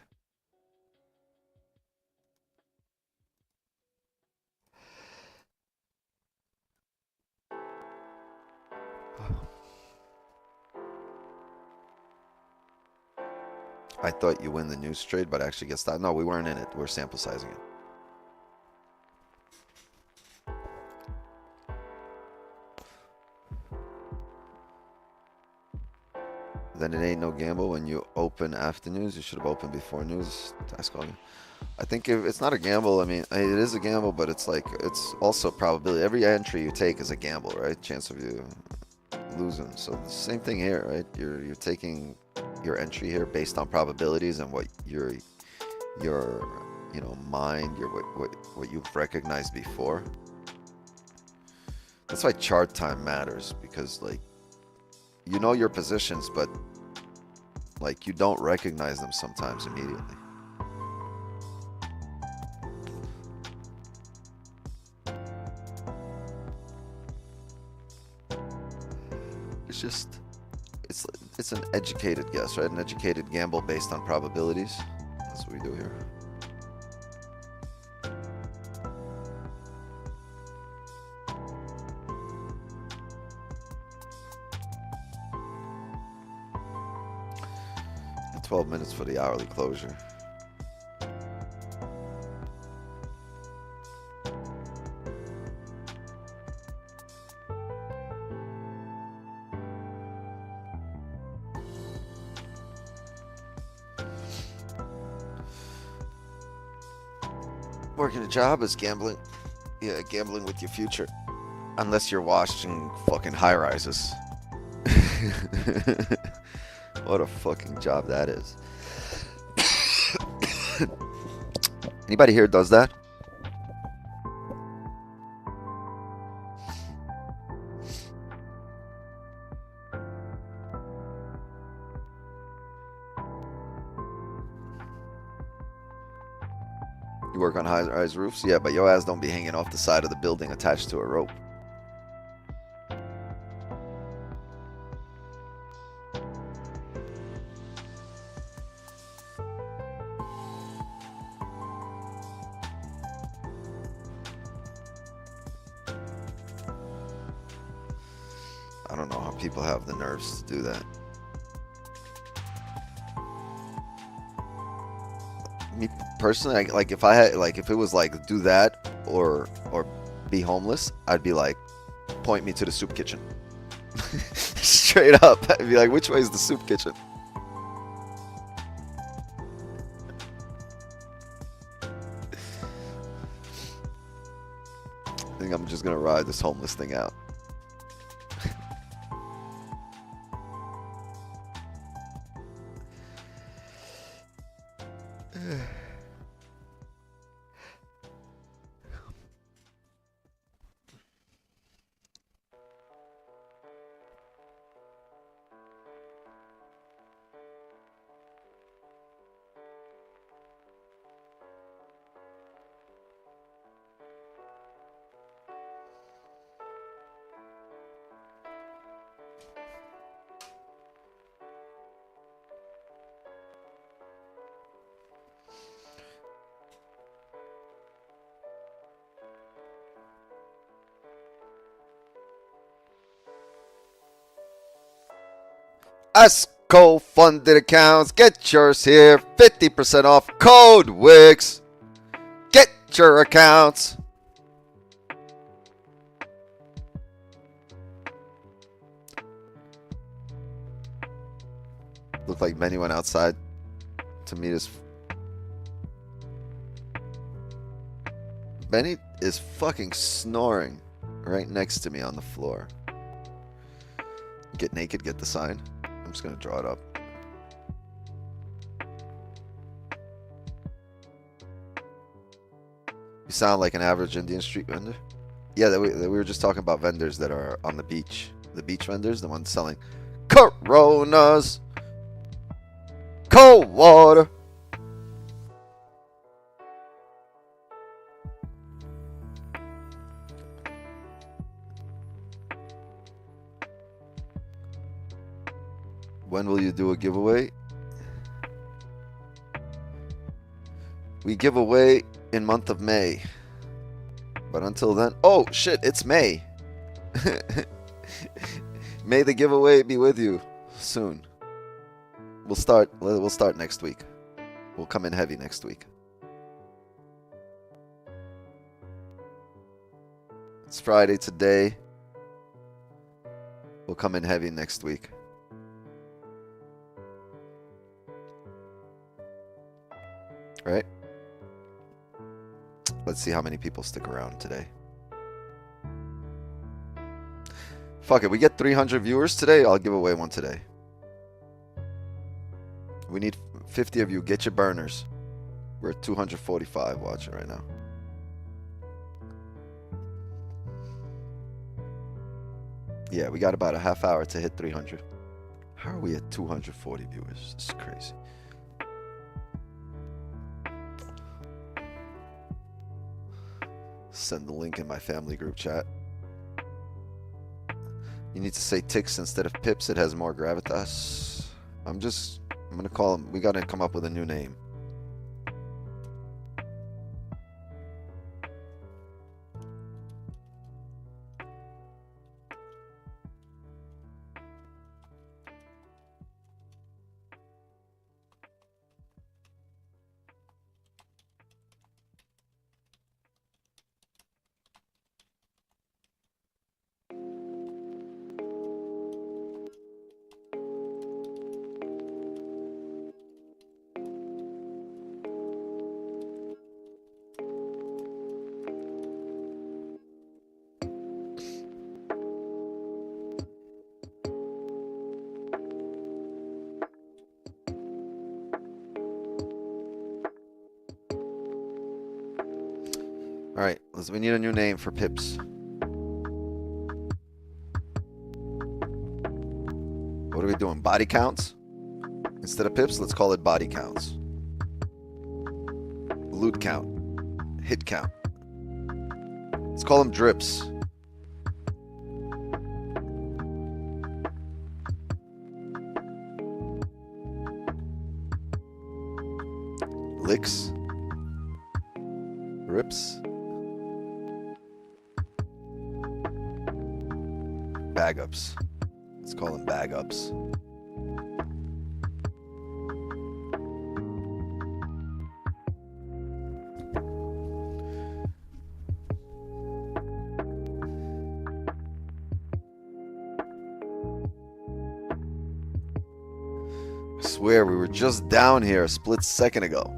I thought you win the news trade, but actually get stopped. No, we weren't in it. We're sample sizing it. then it ain't no gamble when you open after news. You should have opened before news. Task all. I think if it's not a gamble, I mean, it is a gamble, but it's like, it's also probability. Every entry you take is a gamble, right? Chance of you losing. So the same thing here, right? You're taking your entry here based on probabilities and what your you know, mind, what you've recognized before. That's why chart time matters, because like, you know your positions, but like you don't recognize them sometimes immediately. It's just, it's an educated guess, right? An educated gamble based on probabilities. That's what we do here. And 12 minutes for the hourly closure. Working a job is gambling. Yeah, gambling with your future. Unless you're watching fucking high rises. What a fucking job that is. Anybody here does that? You work on high-rise roofs? Yeah, but your ass don't be hanging off the side of the building attached to a rope. I don't know how people have the nerves to do that. Me personally, like if I had, like if it was like do that or be homeless, I'd be like, point me to the soup kitchen. Straight up, I'd be like, which way is the soup kitchen? I think I'm just gonna ride this homeless thing out. ESCO funded accounts, get yours here, 50% off, code WIX. Get your accounts. Looked like Benny went outside to meet his. Benny is fucking snoring right next to me on the floor. Get naked, get the sign. I'm just gonna draw it up. You sound like an average Indian street vendor. Yeah, that we were just talking about vendors that are on the beach. The beach vendors, the ones selling Coronas, cold water. When will you do a giveaway? We give away in month of May. But until then, oh shit, it's May. May the giveaway be with you soon. We'll start next week. We'll come in heavy next week. It's Friday today. We'll come in heavy next week. right? Let's see how many people stick around today. Fuck it, we get 300 viewers today, I'll give away one today. We need 50 of you, get your burners. We're at 245 watching right now. Yeah, we got about a half hour to hit 300. How are we at 240 viewers? This is crazy. Send the link in my family group chat. You need to say ticks instead of pips. It has more gravitas. I'm gonna call him. We gotta come up with a new name. Alright, we need a new name for pips. What are we doing? Body counts? Instead of pips, let's call it body counts. Loot count. Hit count. Let's call them drips. Licks. Rips. Bag ups. Let's call them bag ups. I swear we were just down here a split second ago.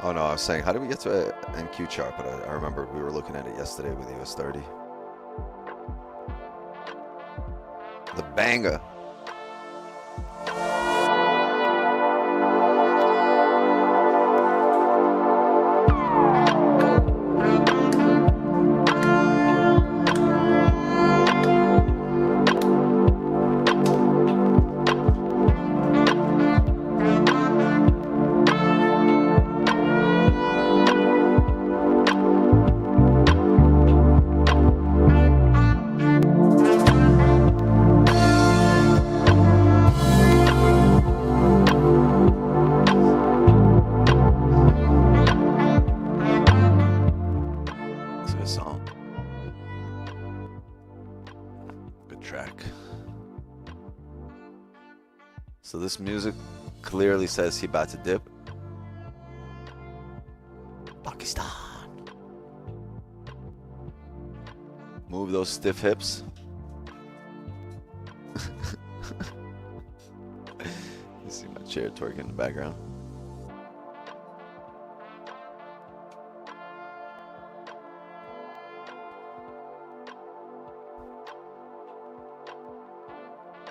Oh no, I was saying, how did we get to an NQ chart? But I remember we were looking at it yesterday with US 30. The banger. So this music clearly says he about to dip. Pakistan. Move those stiff hips. You see my chair twerking in the background.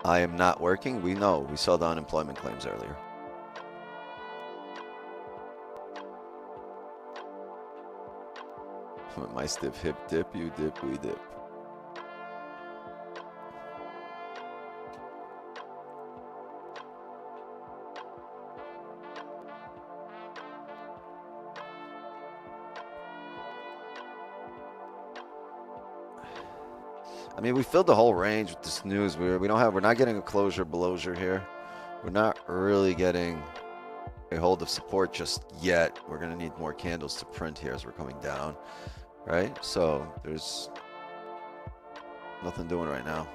I am not working. We know. We saw the unemployment claims earlier. My stiff hip dip, you dip, we dip. I mean, we filled the whole range with this news. We're not getting a closure belowsure here. We're not really getting a hold of support just yet. We're gonna need more candles to print here as we're coming down, right? So there's nothing doing right now.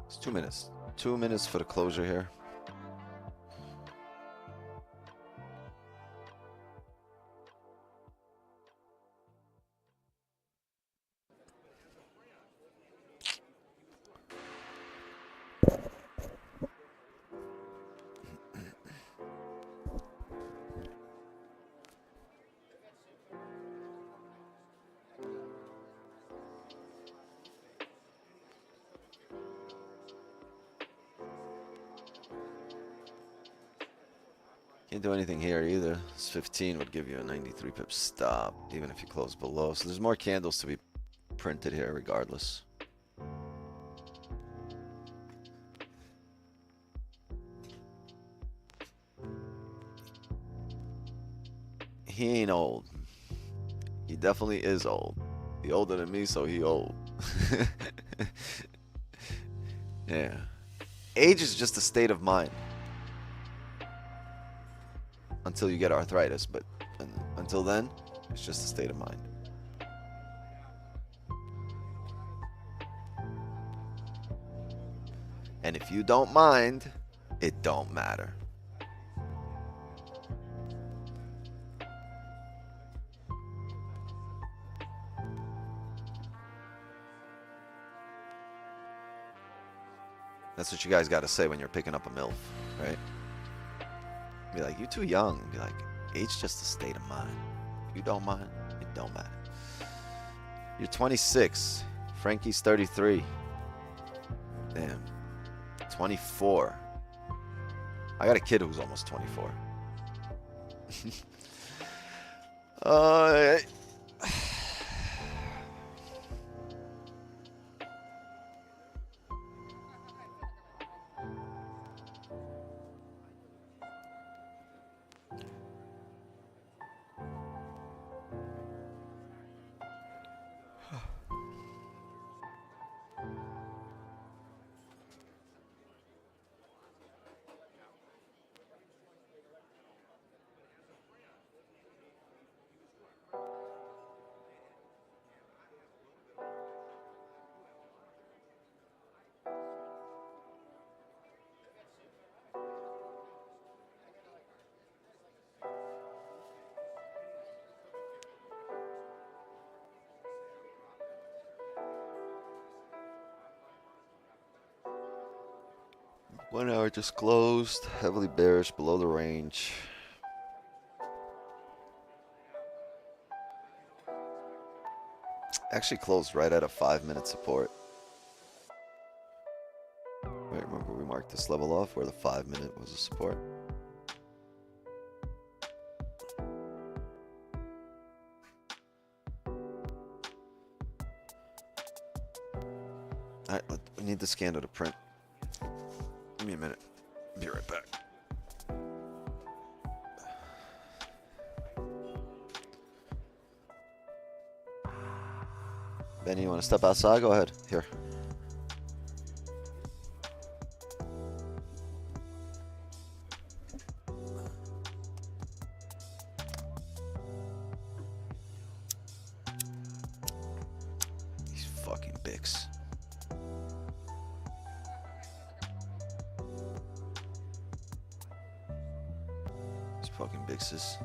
It's 2 minutes. 2 minutes for the closure here. Can't do anything here either. This 15 would give you a 93 pip stop, even if you close below. So there's more candles to be printed here regardless. He ain't old. He definitely is old. He older than me, so he old. Yeah. Age is just a state of mind. Until you get arthritis, but until then, it's just a state of mind. And if you don't mind, it don't matter. That's what you guys got to say when you're picking up a MILF, right? Be like, you're too young. Be like, age just a state of mind. If you don't mind, it don't matter. You're 26. Frankie's 33. Damn. 24. I got a kid who's almost 24. One hour just closed, heavily bearish, below the range. Actually closed right at a 5-minute support. Right, remember we marked this level off where the 5-minute was a support. Alright, we need this candle to print. Give me a minute. Be right back. Benny, you want to step outside? Go ahead. Here. These fucking Bics. Fucking big sis.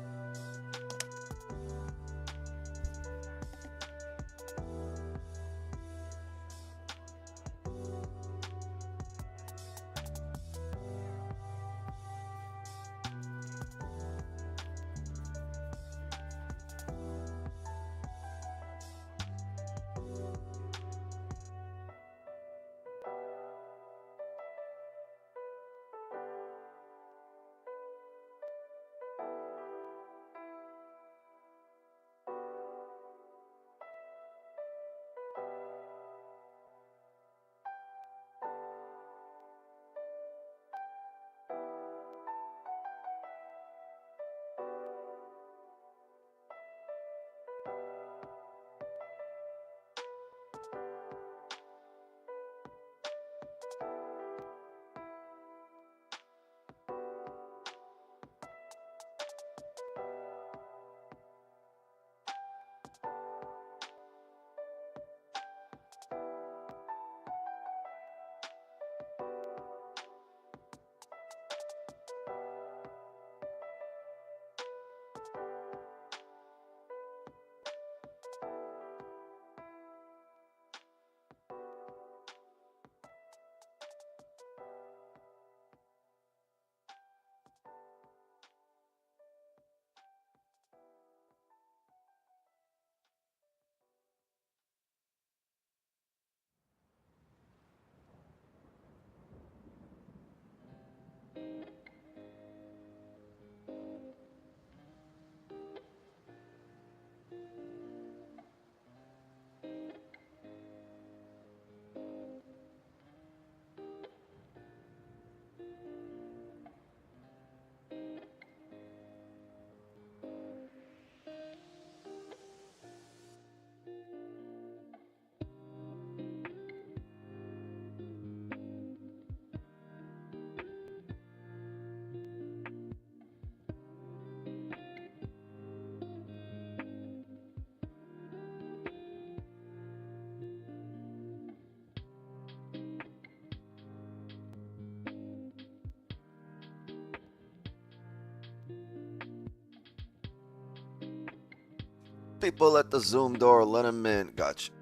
People at the Zoom door, let them in. Gotcha.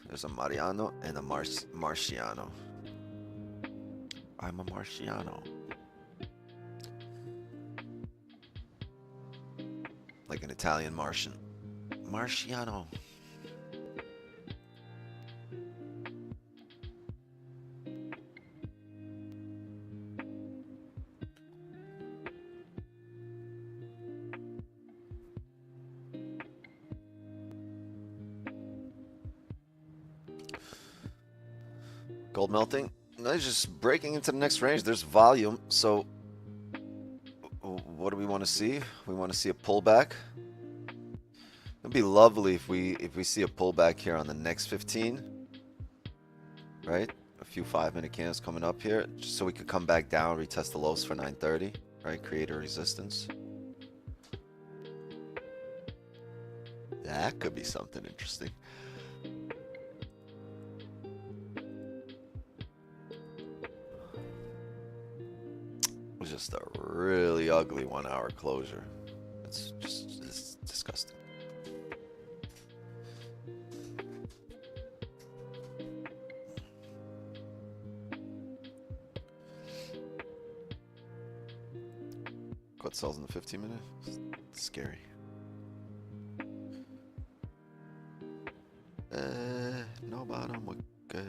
There's a Mariano and a Marciano. I'm a Marciano. Like an Italian Martian. Marciano. Gold melting. No, it's just breaking into the next range. There's volume. So what do we want to see? We want to see a pullback. It'd be lovely if we see a pullback here on the next 15. Right? A few 5-minute candles coming up here, just so we could come back down, retest the lows for 930, right? Create a resistance. That could be something interesting. It was just a really ugly 1 hour closure. It's disgusting. What sells in the 15-minute? It's scary. No bottom. Okay.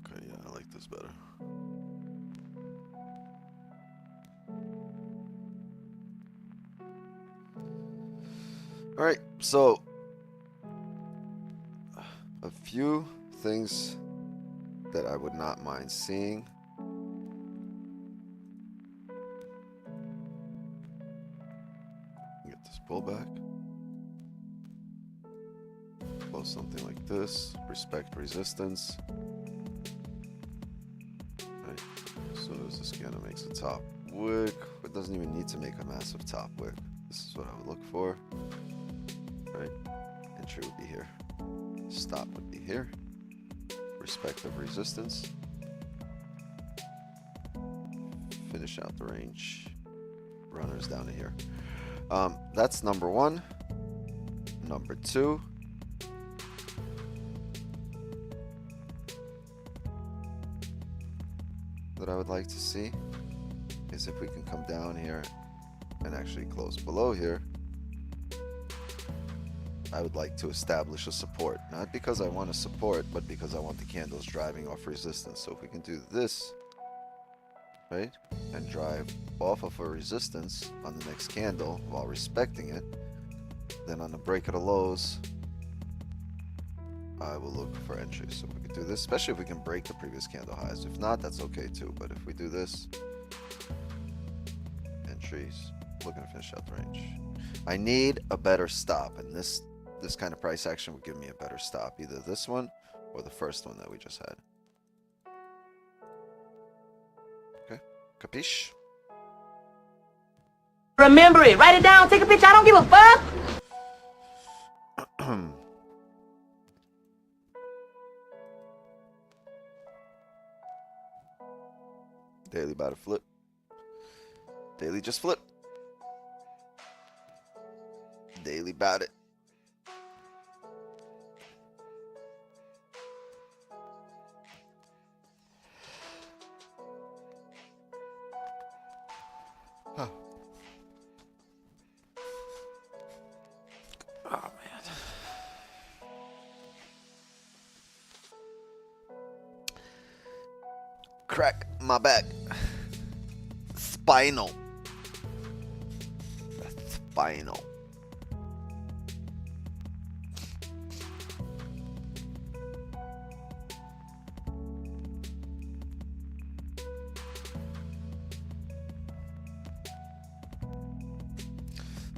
Okay, yeah, I like this better. All right, so a few things that I would not mind seeing. Get this pullback. Close something like this. Respect resistance. Right. As soon as the scanner makes a top wick, it doesn't even need to make a massive top wick. This is what I would look for. Right. Entry would be here. Stop would be here. Respect of resistance. Finish out the range. Runners down to here. That's number one. Number two. That I would like to see is if we can come down here and actually close below here. I would like to establish a support, not because I want to support, but because I want the candles driving off resistance. So if we can do this, right, and drive off of a resistance on the next candle while respecting it, then on the break of the lows, I will look for entries. So we can do this, especially if we can break the previous candle highs. If not, that's okay too. But if we do this, entries, looking to finish out the range. I need a better stop, and this kind of price action would give me a better stop, either this one or the first one that we just had. Okay, capiche? Remember it. Write it down. Take a picture. I don't give a fuck. Daily about to flip. Daily just flip. Daily about it. Huh. Oh man. Crack my back. Spinal. Spinal.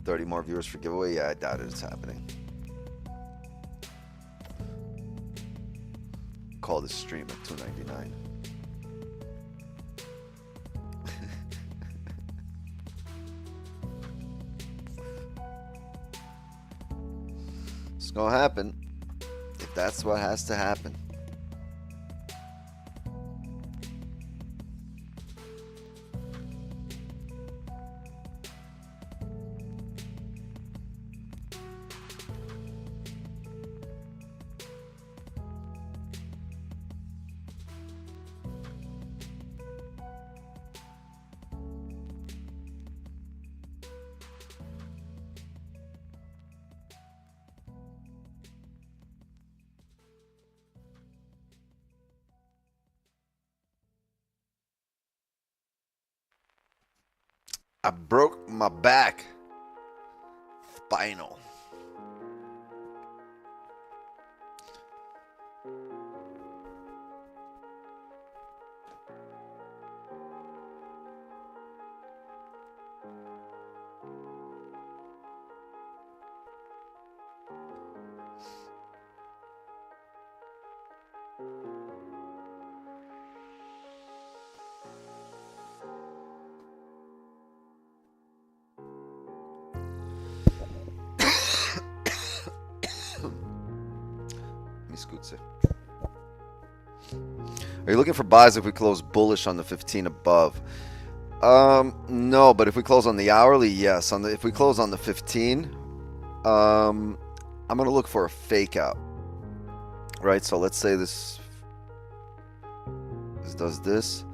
$30 more viewers for giveaway. Yeah, I doubt it's happening. Call this stream at $2.99. It's gonna happen if that's what has to happen. I broke my back. Spinal. Are you looking for buys if we close bullish on the 15 above? No, but if we close on the hourly, yes. If we close on the 15, I'm gonna look for a fake out. Right, so let's say this does this.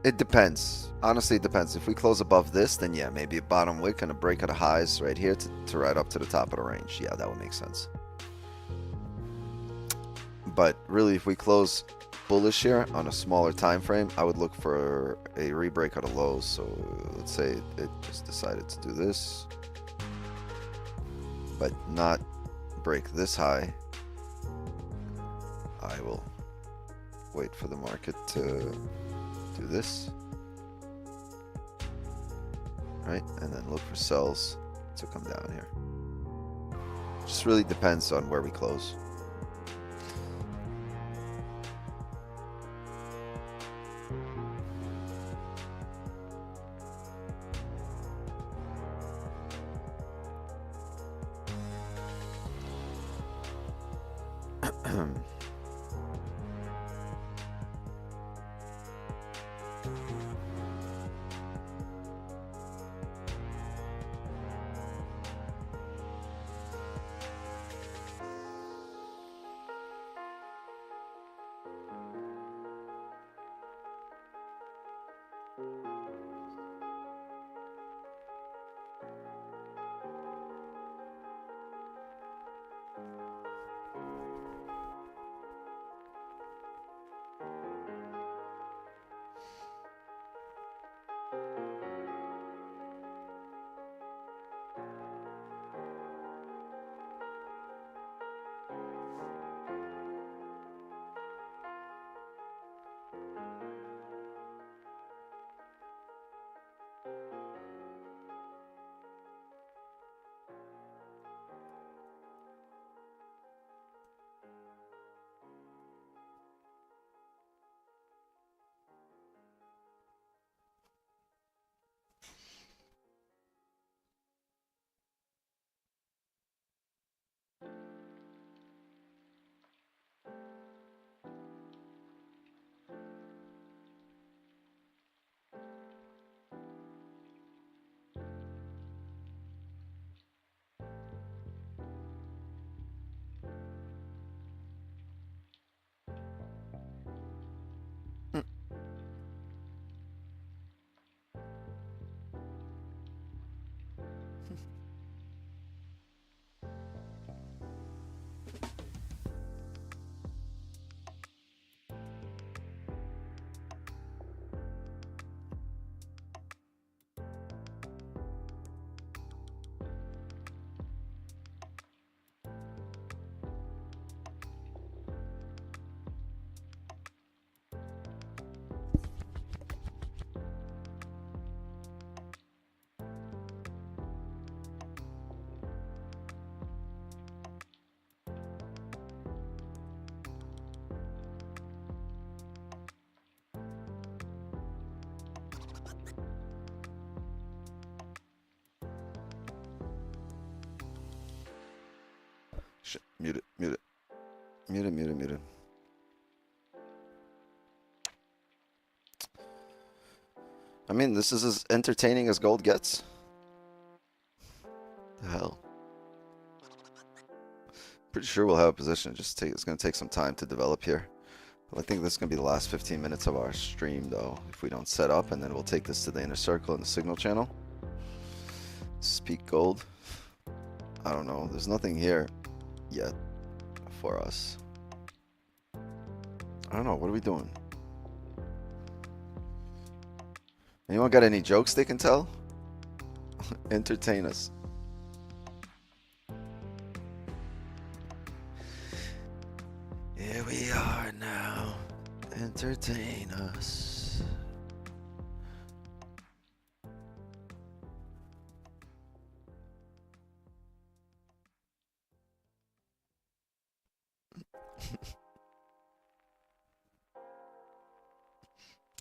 It depends. Honestly, it depends. If we close above this, then yeah, maybe a bottom wick and a break of the highs right here to right up to the top of the range. Yeah, that would make sense. But really, if we close bullish here on a smaller time frame, I would look for a rebreak out of lows. So let's say it just decided to do this, but not break this high. I will wait for the market to do this, right? And then look for sells to come down here. Just really depends on where we close. Shit, mute it, mute it. Mute it, mute it, mute it. I mean, this is as entertaining as gold gets. The hell. Pretty sure we'll have a position. It's going to take some time to develop here. But I think this is going to be the last 15 minutes of our stream, though, if we don't set up, and then we'll take this to the inner circle and the signal channel. Speak gold. I don't know. There's nothing here yet for us. I don't know. What are we doing? Anyone got any jokes they can tell? Entertain us. Here we are now. Entertain us.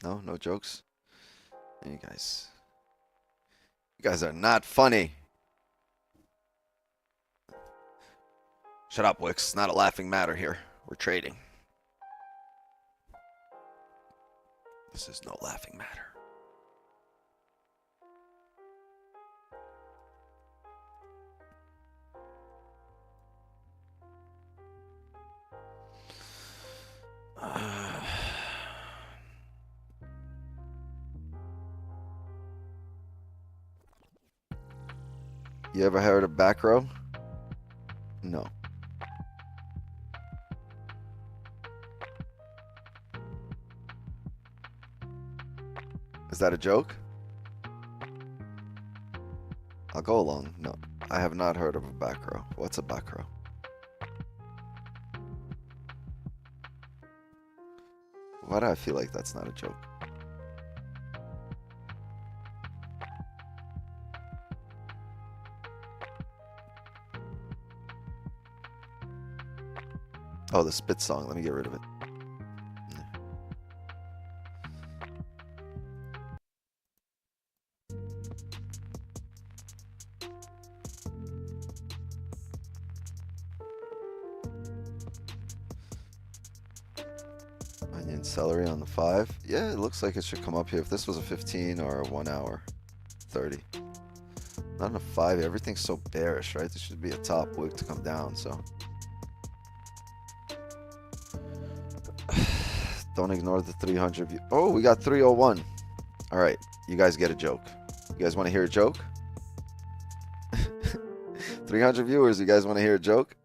No, no jokes. You guys are not funny. Shut up, Wix. It's not a laughing matter here. We're trading. This is no laughing matter. You ever heard of back row? No. Is that a joke? I'll go along. No, I have not heard of a back row. What's a back row? Why do I feel like that's not a joke? Oh, the spit song. Let me get rid of it. Onion celery on the 5. Yeah, it looks like it should come up here. If this was a 15 or a 1 hour, 30. Not on a 5. Everything's so bearish, right? There should be a top wick to come down, so. Don't ignore the 300 view. Oh, we got 301. All right, you guys get a joke. You guys want to hear a joke? 300 viewers, you guys want to hear a joke?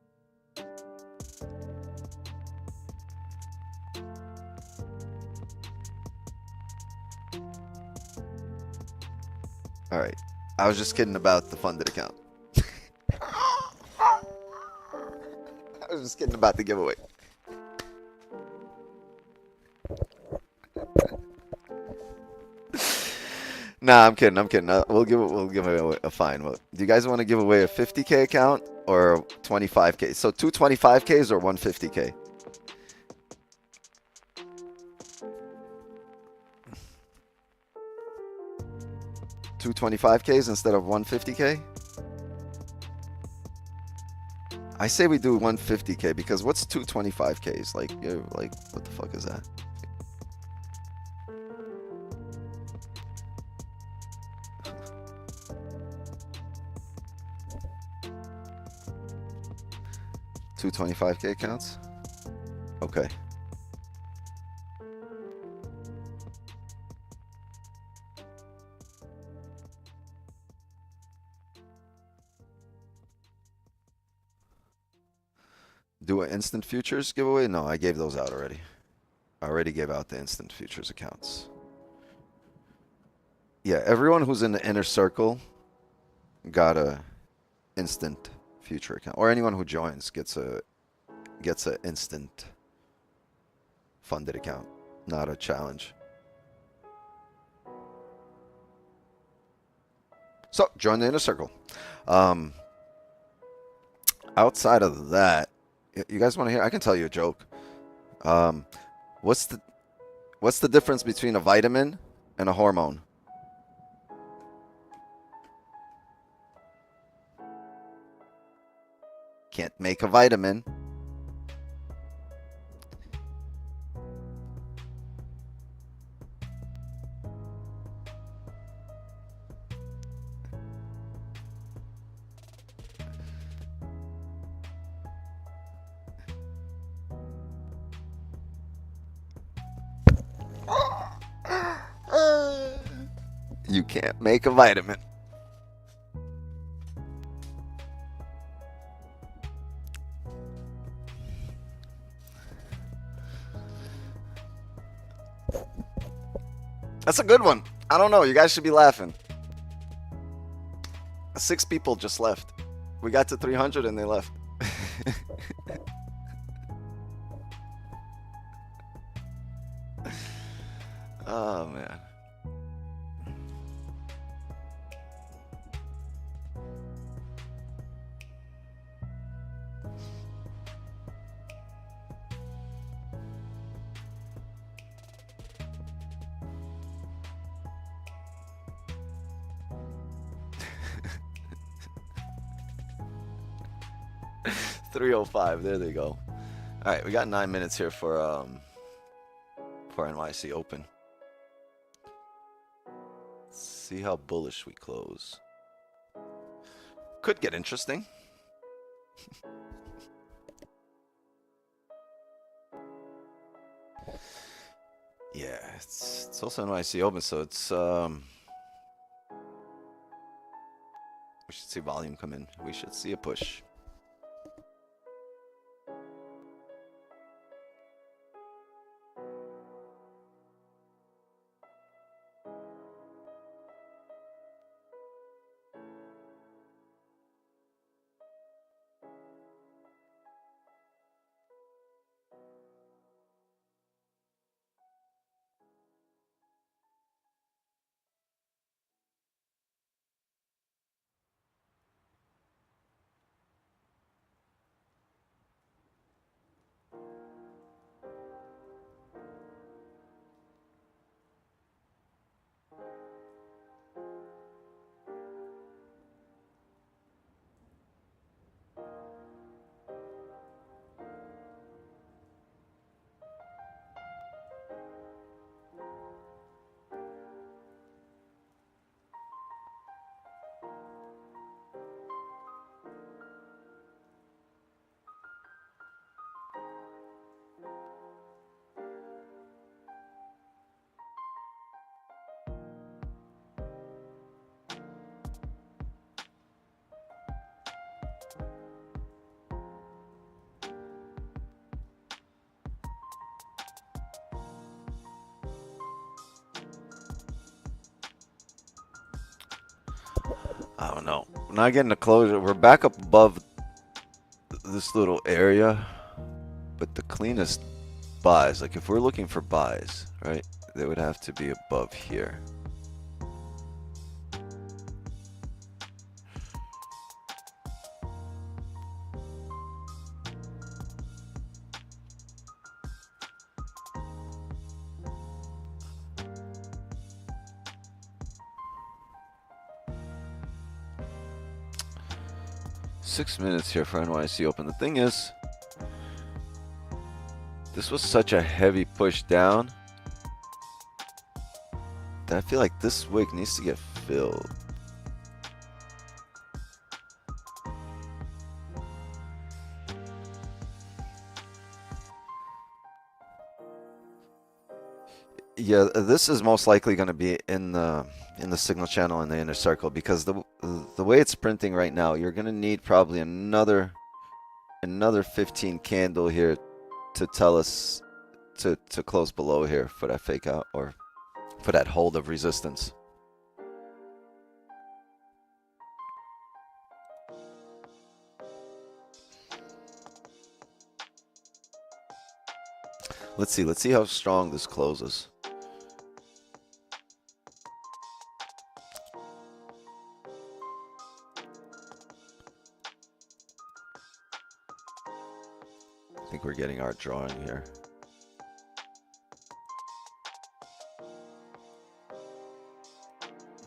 All right, I was just kidding about the funded account. I was just kidding about the giveaway. Nah, I'm kidding. I'm kidding. We'll give away a fine. Well, do you guys want to give away a 50K account or 25K? So two 25Ks or one 50K? Two 25Ks instead of one 50K? I say we do 150K because what's two 25Ks? Like, what the fuck is that? Two 25K accounts? Okay. Do an instant futures giveaway? No, I gave those out already. I already gave out the instant futures accounts. Yeah, everyone who's in the inner circle got a instant future account, or anyone who joins gets a instant funded account, not a challenge. So join the inner circle. Outside of that, you guys want to hear? I can tell you a joke. What's the difference between a vitamin and a hormone? Can't make a vitamin. You can't make a vitamin. That's a good one. I don't know. You guys should be laughing. 6 people just left. We got to 300 and they left. Oh, man. $305. There they go. All right, we got 9 minutes here for NYC Open. Let's see how bullish we close. Could get interesting. Yeah, it's also NYC Open, so it's we should see volume come in. We should see a push. I don't know. We're not getting a closure. We're back up above this little area, but the cleanest buys, like if we're looking for buys, right, they would have to be above here. Six minutes here for NYC Open. The thing is, this was such a heavy push down that I feel like this wick needs to get filled. Yeah, this is most likely going to be in the signal channel in the inner circle, because the way it's printing right now, you're going to need probably another 15 candle here to tell us to close below here for that fake out, or for that hold of resistance. Let's see how strong this closes. I think we're getting our drawing here.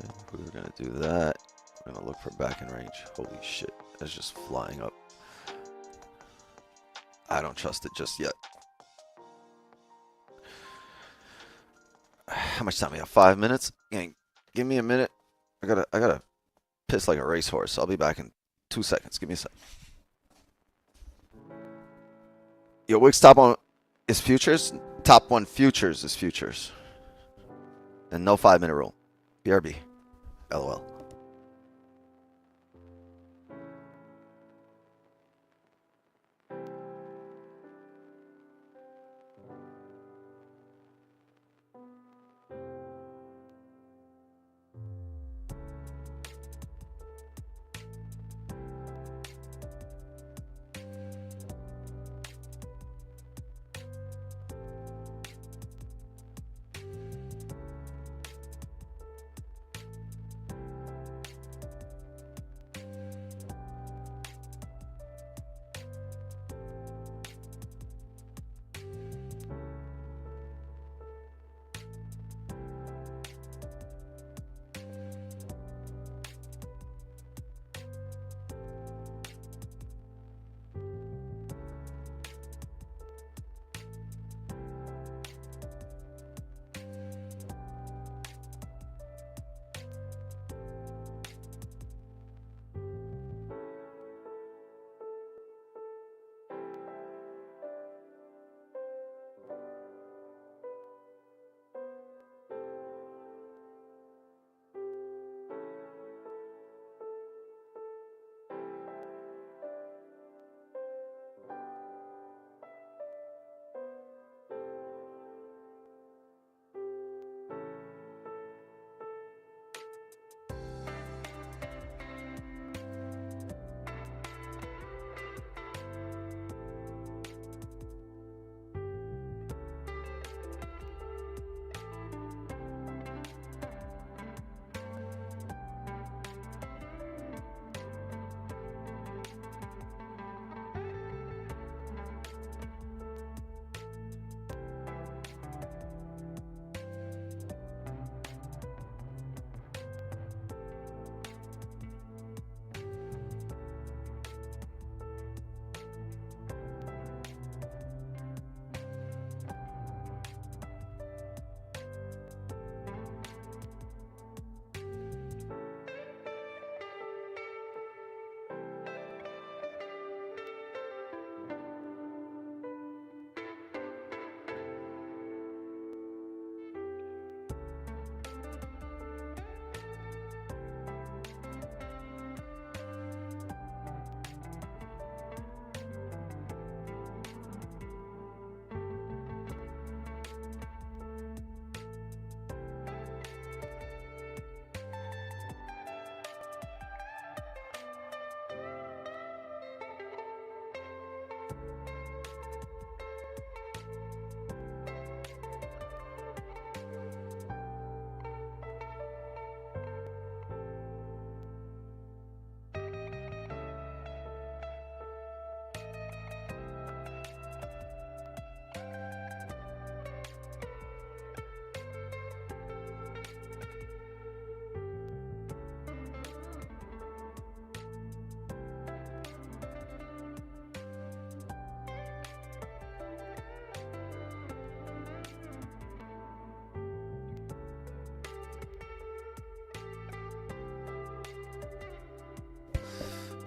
And if we were gonna do that, we're gonna look for back in range. Holy shit, that's just flying up. I don't trust it just yet. How much time we have? 5 minutes? Gang, give me a minute. I gotta piss like a racehorse. I'll be back in 2 seconds. Give me a sec. Yo, Wix top one is futures. Top one futures is futures. And no 5-minute rule. BRB. LOL.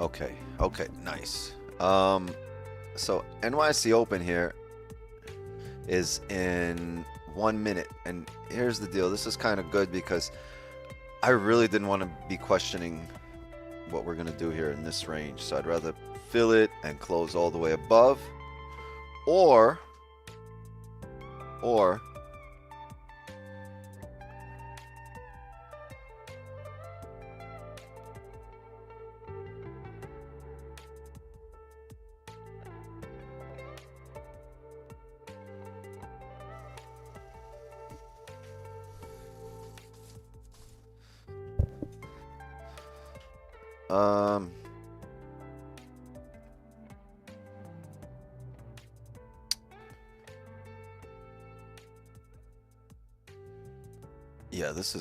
Okay, okay, nice. So NYC Open here is in 1 minute, and here's the deal. This is kind of good because I really didn't want to be questioning what we're gonna do here in this range, so I'd rather fill it and close all the way above, or yeah, this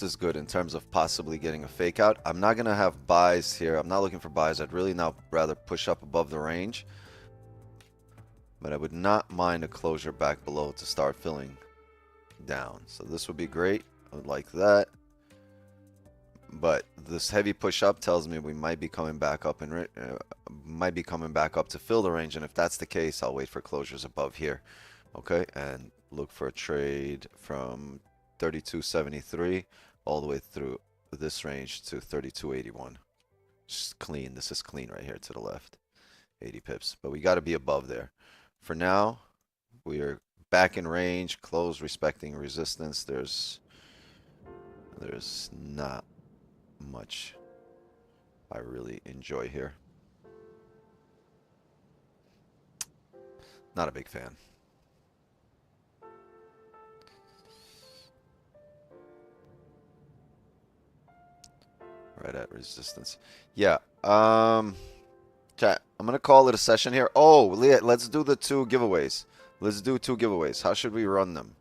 is good in terms of possibly getting a fake out. I'm not gonna have buys here. I'm not looking for buys. I'd really now rather push up above the range, but I would not mind a closure back below to start filling down. So this would be great. I would like that. But this heavy push up tells me we might be coming back up and might be coming back up to fill the range, and if that's the case, I'll wait for closures above here. Okay, and look for a trade from 32.73 all the way through this range to 32.81. Just clean. This is clean right here to the left. 80 pips, but we got to be above there. For now, we are back in range, close, respecting resistance. There's not much I really enjoy here. Not a big fan. Right at resistance. Yeah. Chat, I'm gonna call it a session here. Oh, let's do the 2 giveaways. Let's do 2 giveaways. How should we run them?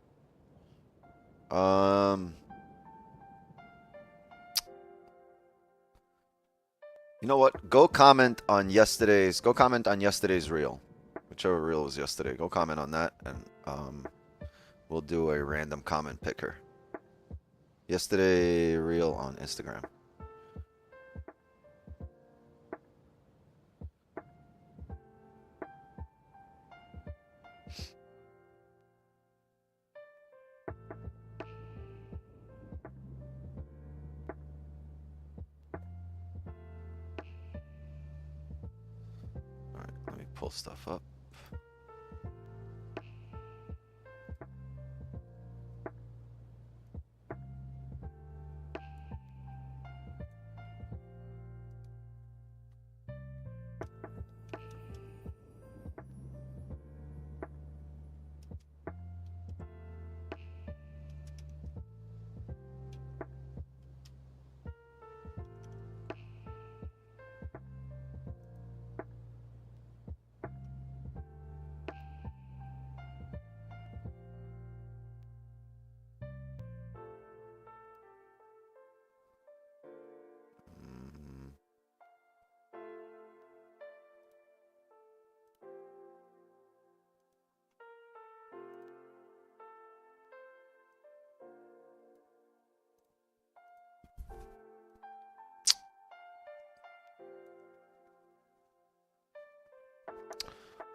You know what? Go comment on yesterday's reel. Whichever reel was yesterday. Go comment on that, and we'll do a random comment picker. Yesterday reel on Instagram. Pull stuff up.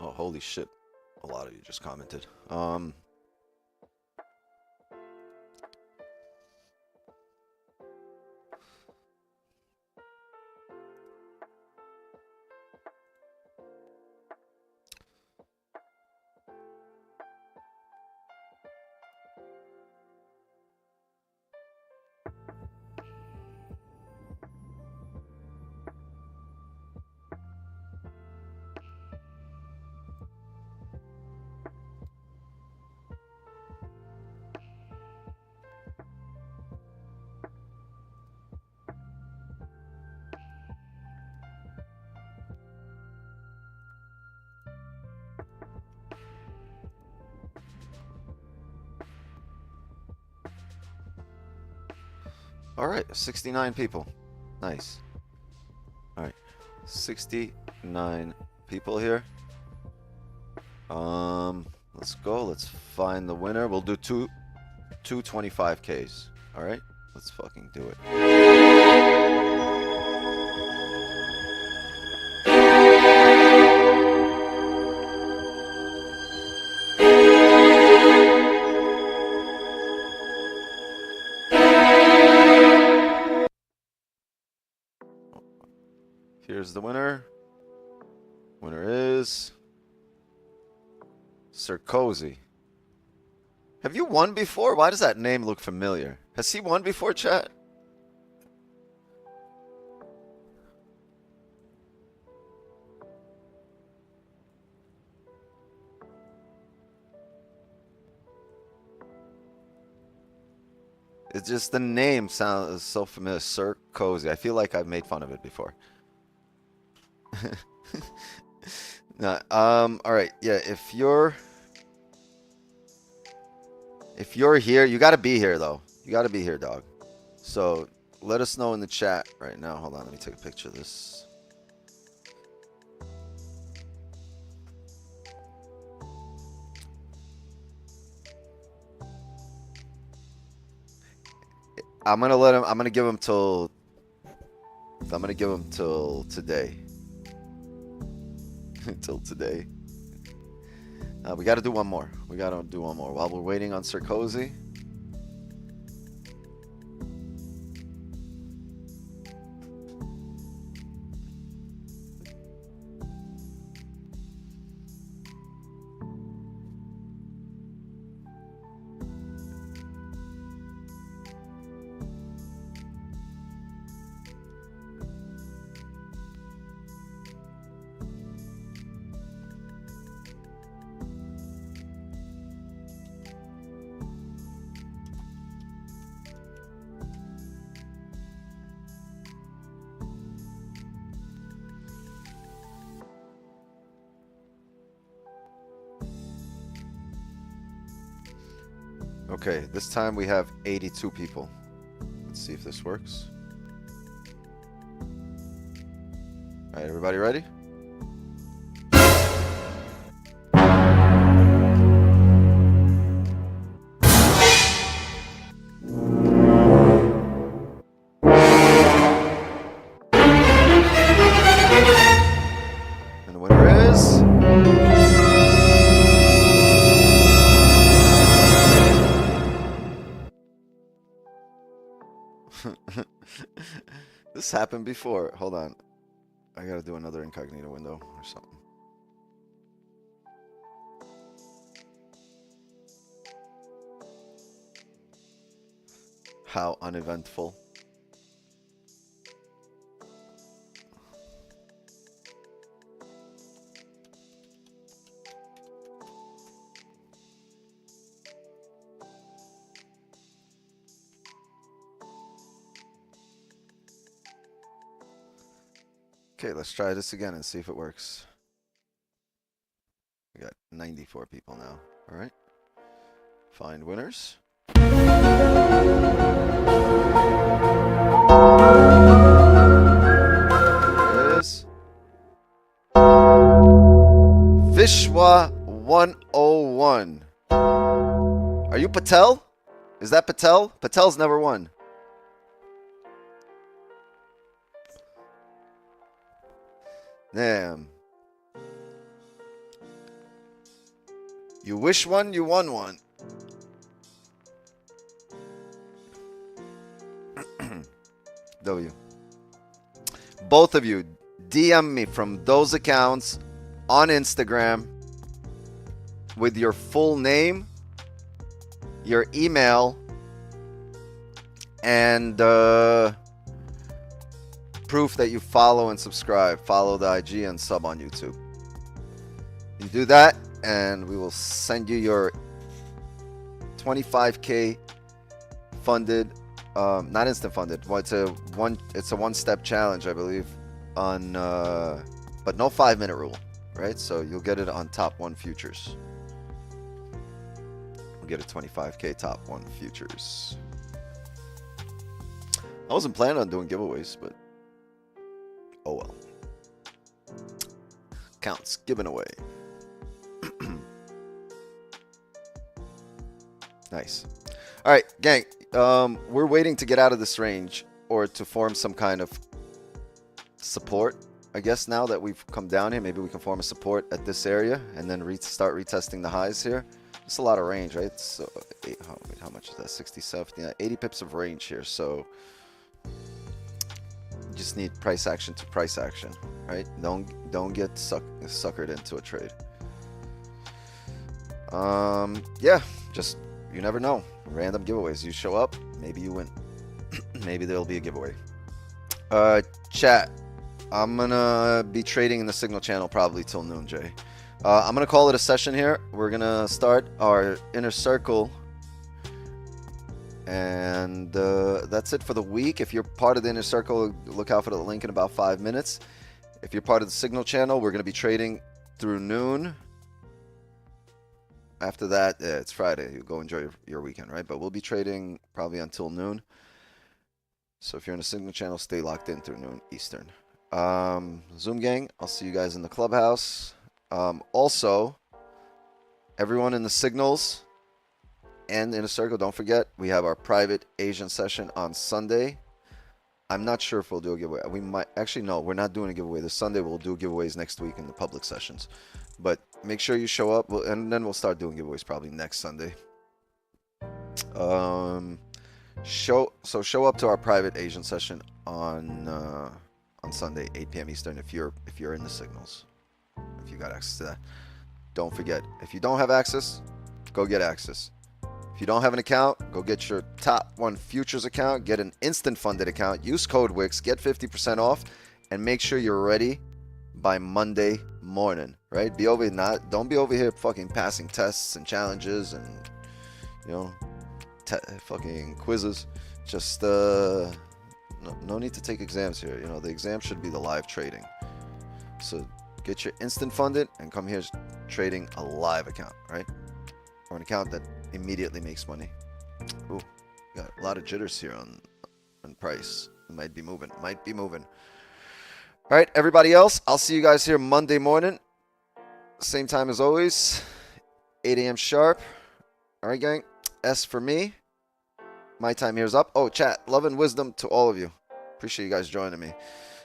Oh, holy shit. A lot of you just commented. All right, 69 people. Nice. All right, 69 people here. Let's go. Let's find the winner. We'll do two 25Ks. All right, let's fucking do it. Here's the winner. Winner is Sarkozy. Have you won before? Why does that name look familiar? Has he won before, chat? It's just the name sounds so familiar. Sarkozy. I feel like I've made fun of it before. No, all right. Yeah, if you're here, you got to be here though. You got to be here, dog. So let us know in the chat right now. Hold on, let me take a picture of this. I'm gonna give him till today. Till today. We got to do one more. While we're waiting on Sarkozy. Okay, this time we have 82 people. Let's see if this works. All right, everybody ready? And the winner is... This happened before. Hold on. I gotta do another incognito window or something. How uneventful. Okay, let's try this again and see if it works. We got 94 people now. All right. Find winners. There it is. Vishwa 101. Are you Patel? Is that Patel? Patel's never won. Damn. You wish one, you won one. W. Both of you, DM me from those accounts on Instagram with your full name, your email, and proof that you follow and subscribe. Follow the IG and sub on YouTube. You do that, and we will send you your 25K funded, not instant funded. Well, it's a one-step challenge, I believe, on but no 5-minute rule, right? So you'll get it on top 1 futures. We'll get a 25K top 1 futures. I wasn't planning on doing giveaways, but oh well. Counts given away. Nice. All right, gang. We're waiting to get out of this range or to form some kind of support. I guess now that we've come down here, maybe we can form a support at this area and then start retesting the highs here. It's a lot of range, right? So, how much is that? 60, 70, 80 pips of range here. So just need price action to price action, right? Don't get suckered into a trade. Yeah, just you never know. Random giveaways. You show up, maybe you win. Maybe there'll be a giveaway. Chat. I'm gonna be trading in the signal channel probably till noon, Jay. I'm gonna call it a session here. We're gonna start our inner circle, and that's it for the week. If you're part of the inner circle, look out for the link in about 5 minutes. If you're part of the signal channel, we're gonna be trading through noon. After that, yeah, it's Friday. You go enjoy your weekend, right? But we'll be trading probably until noon. So if you're in the signal channel, stay locked in through noon Eastern. Zoom gang, I'll see you guys in the clubhouse. Also, everyone in the signals and in a circle, don't forget, we have our private Asian session on Sunday. I'm not sure if we'll do a giveaway. We might, actually, no, we're not doing a giveaway this Sunday. We'll do giveaways next week in the public sessions. But make sure you show up, and then we'll start doing giveaways probably next Sunday. Show up to our private Asian session on Sunday, 8 p.m. Eastern if you're in the signals. If you got access to that. Don't forget, if you don't have access, go get access. If you don't have an account, go get your top 1 futures account, get an instant funded account, use code WIX, get 50% off, and make sure you're ready by Monday morning, right? Don't be over here fucking passing tests and challenges and, you know, fucking quizzes. Just no need to take exams here. You know, the exam should be the live trading. So get your instant funded and come here trading a live account, right? Or an account that immediately makes money. Ooh, got a lot of jitters here on price. It might be moving. All right, everybody else, I'll see you guys here Monday morning. Same time as always, 8 a.m. sharp. All right, gang. S for me. My time here is up. Oh, chat. Love and wisdom to all of you. Appreciate you guys joining me.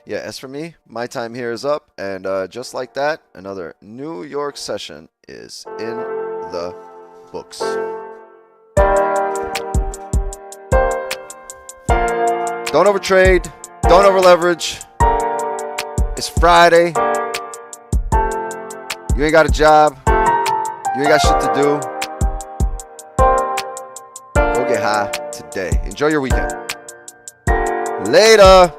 Yeah, S for me. My time here is up. And just like that, another New York session is in the books. Don't overtrade. Don't overleverage. It's Friday. You ain't got a job. You ain't got shit to do. Go get high today. Enjoy your weekend. Later.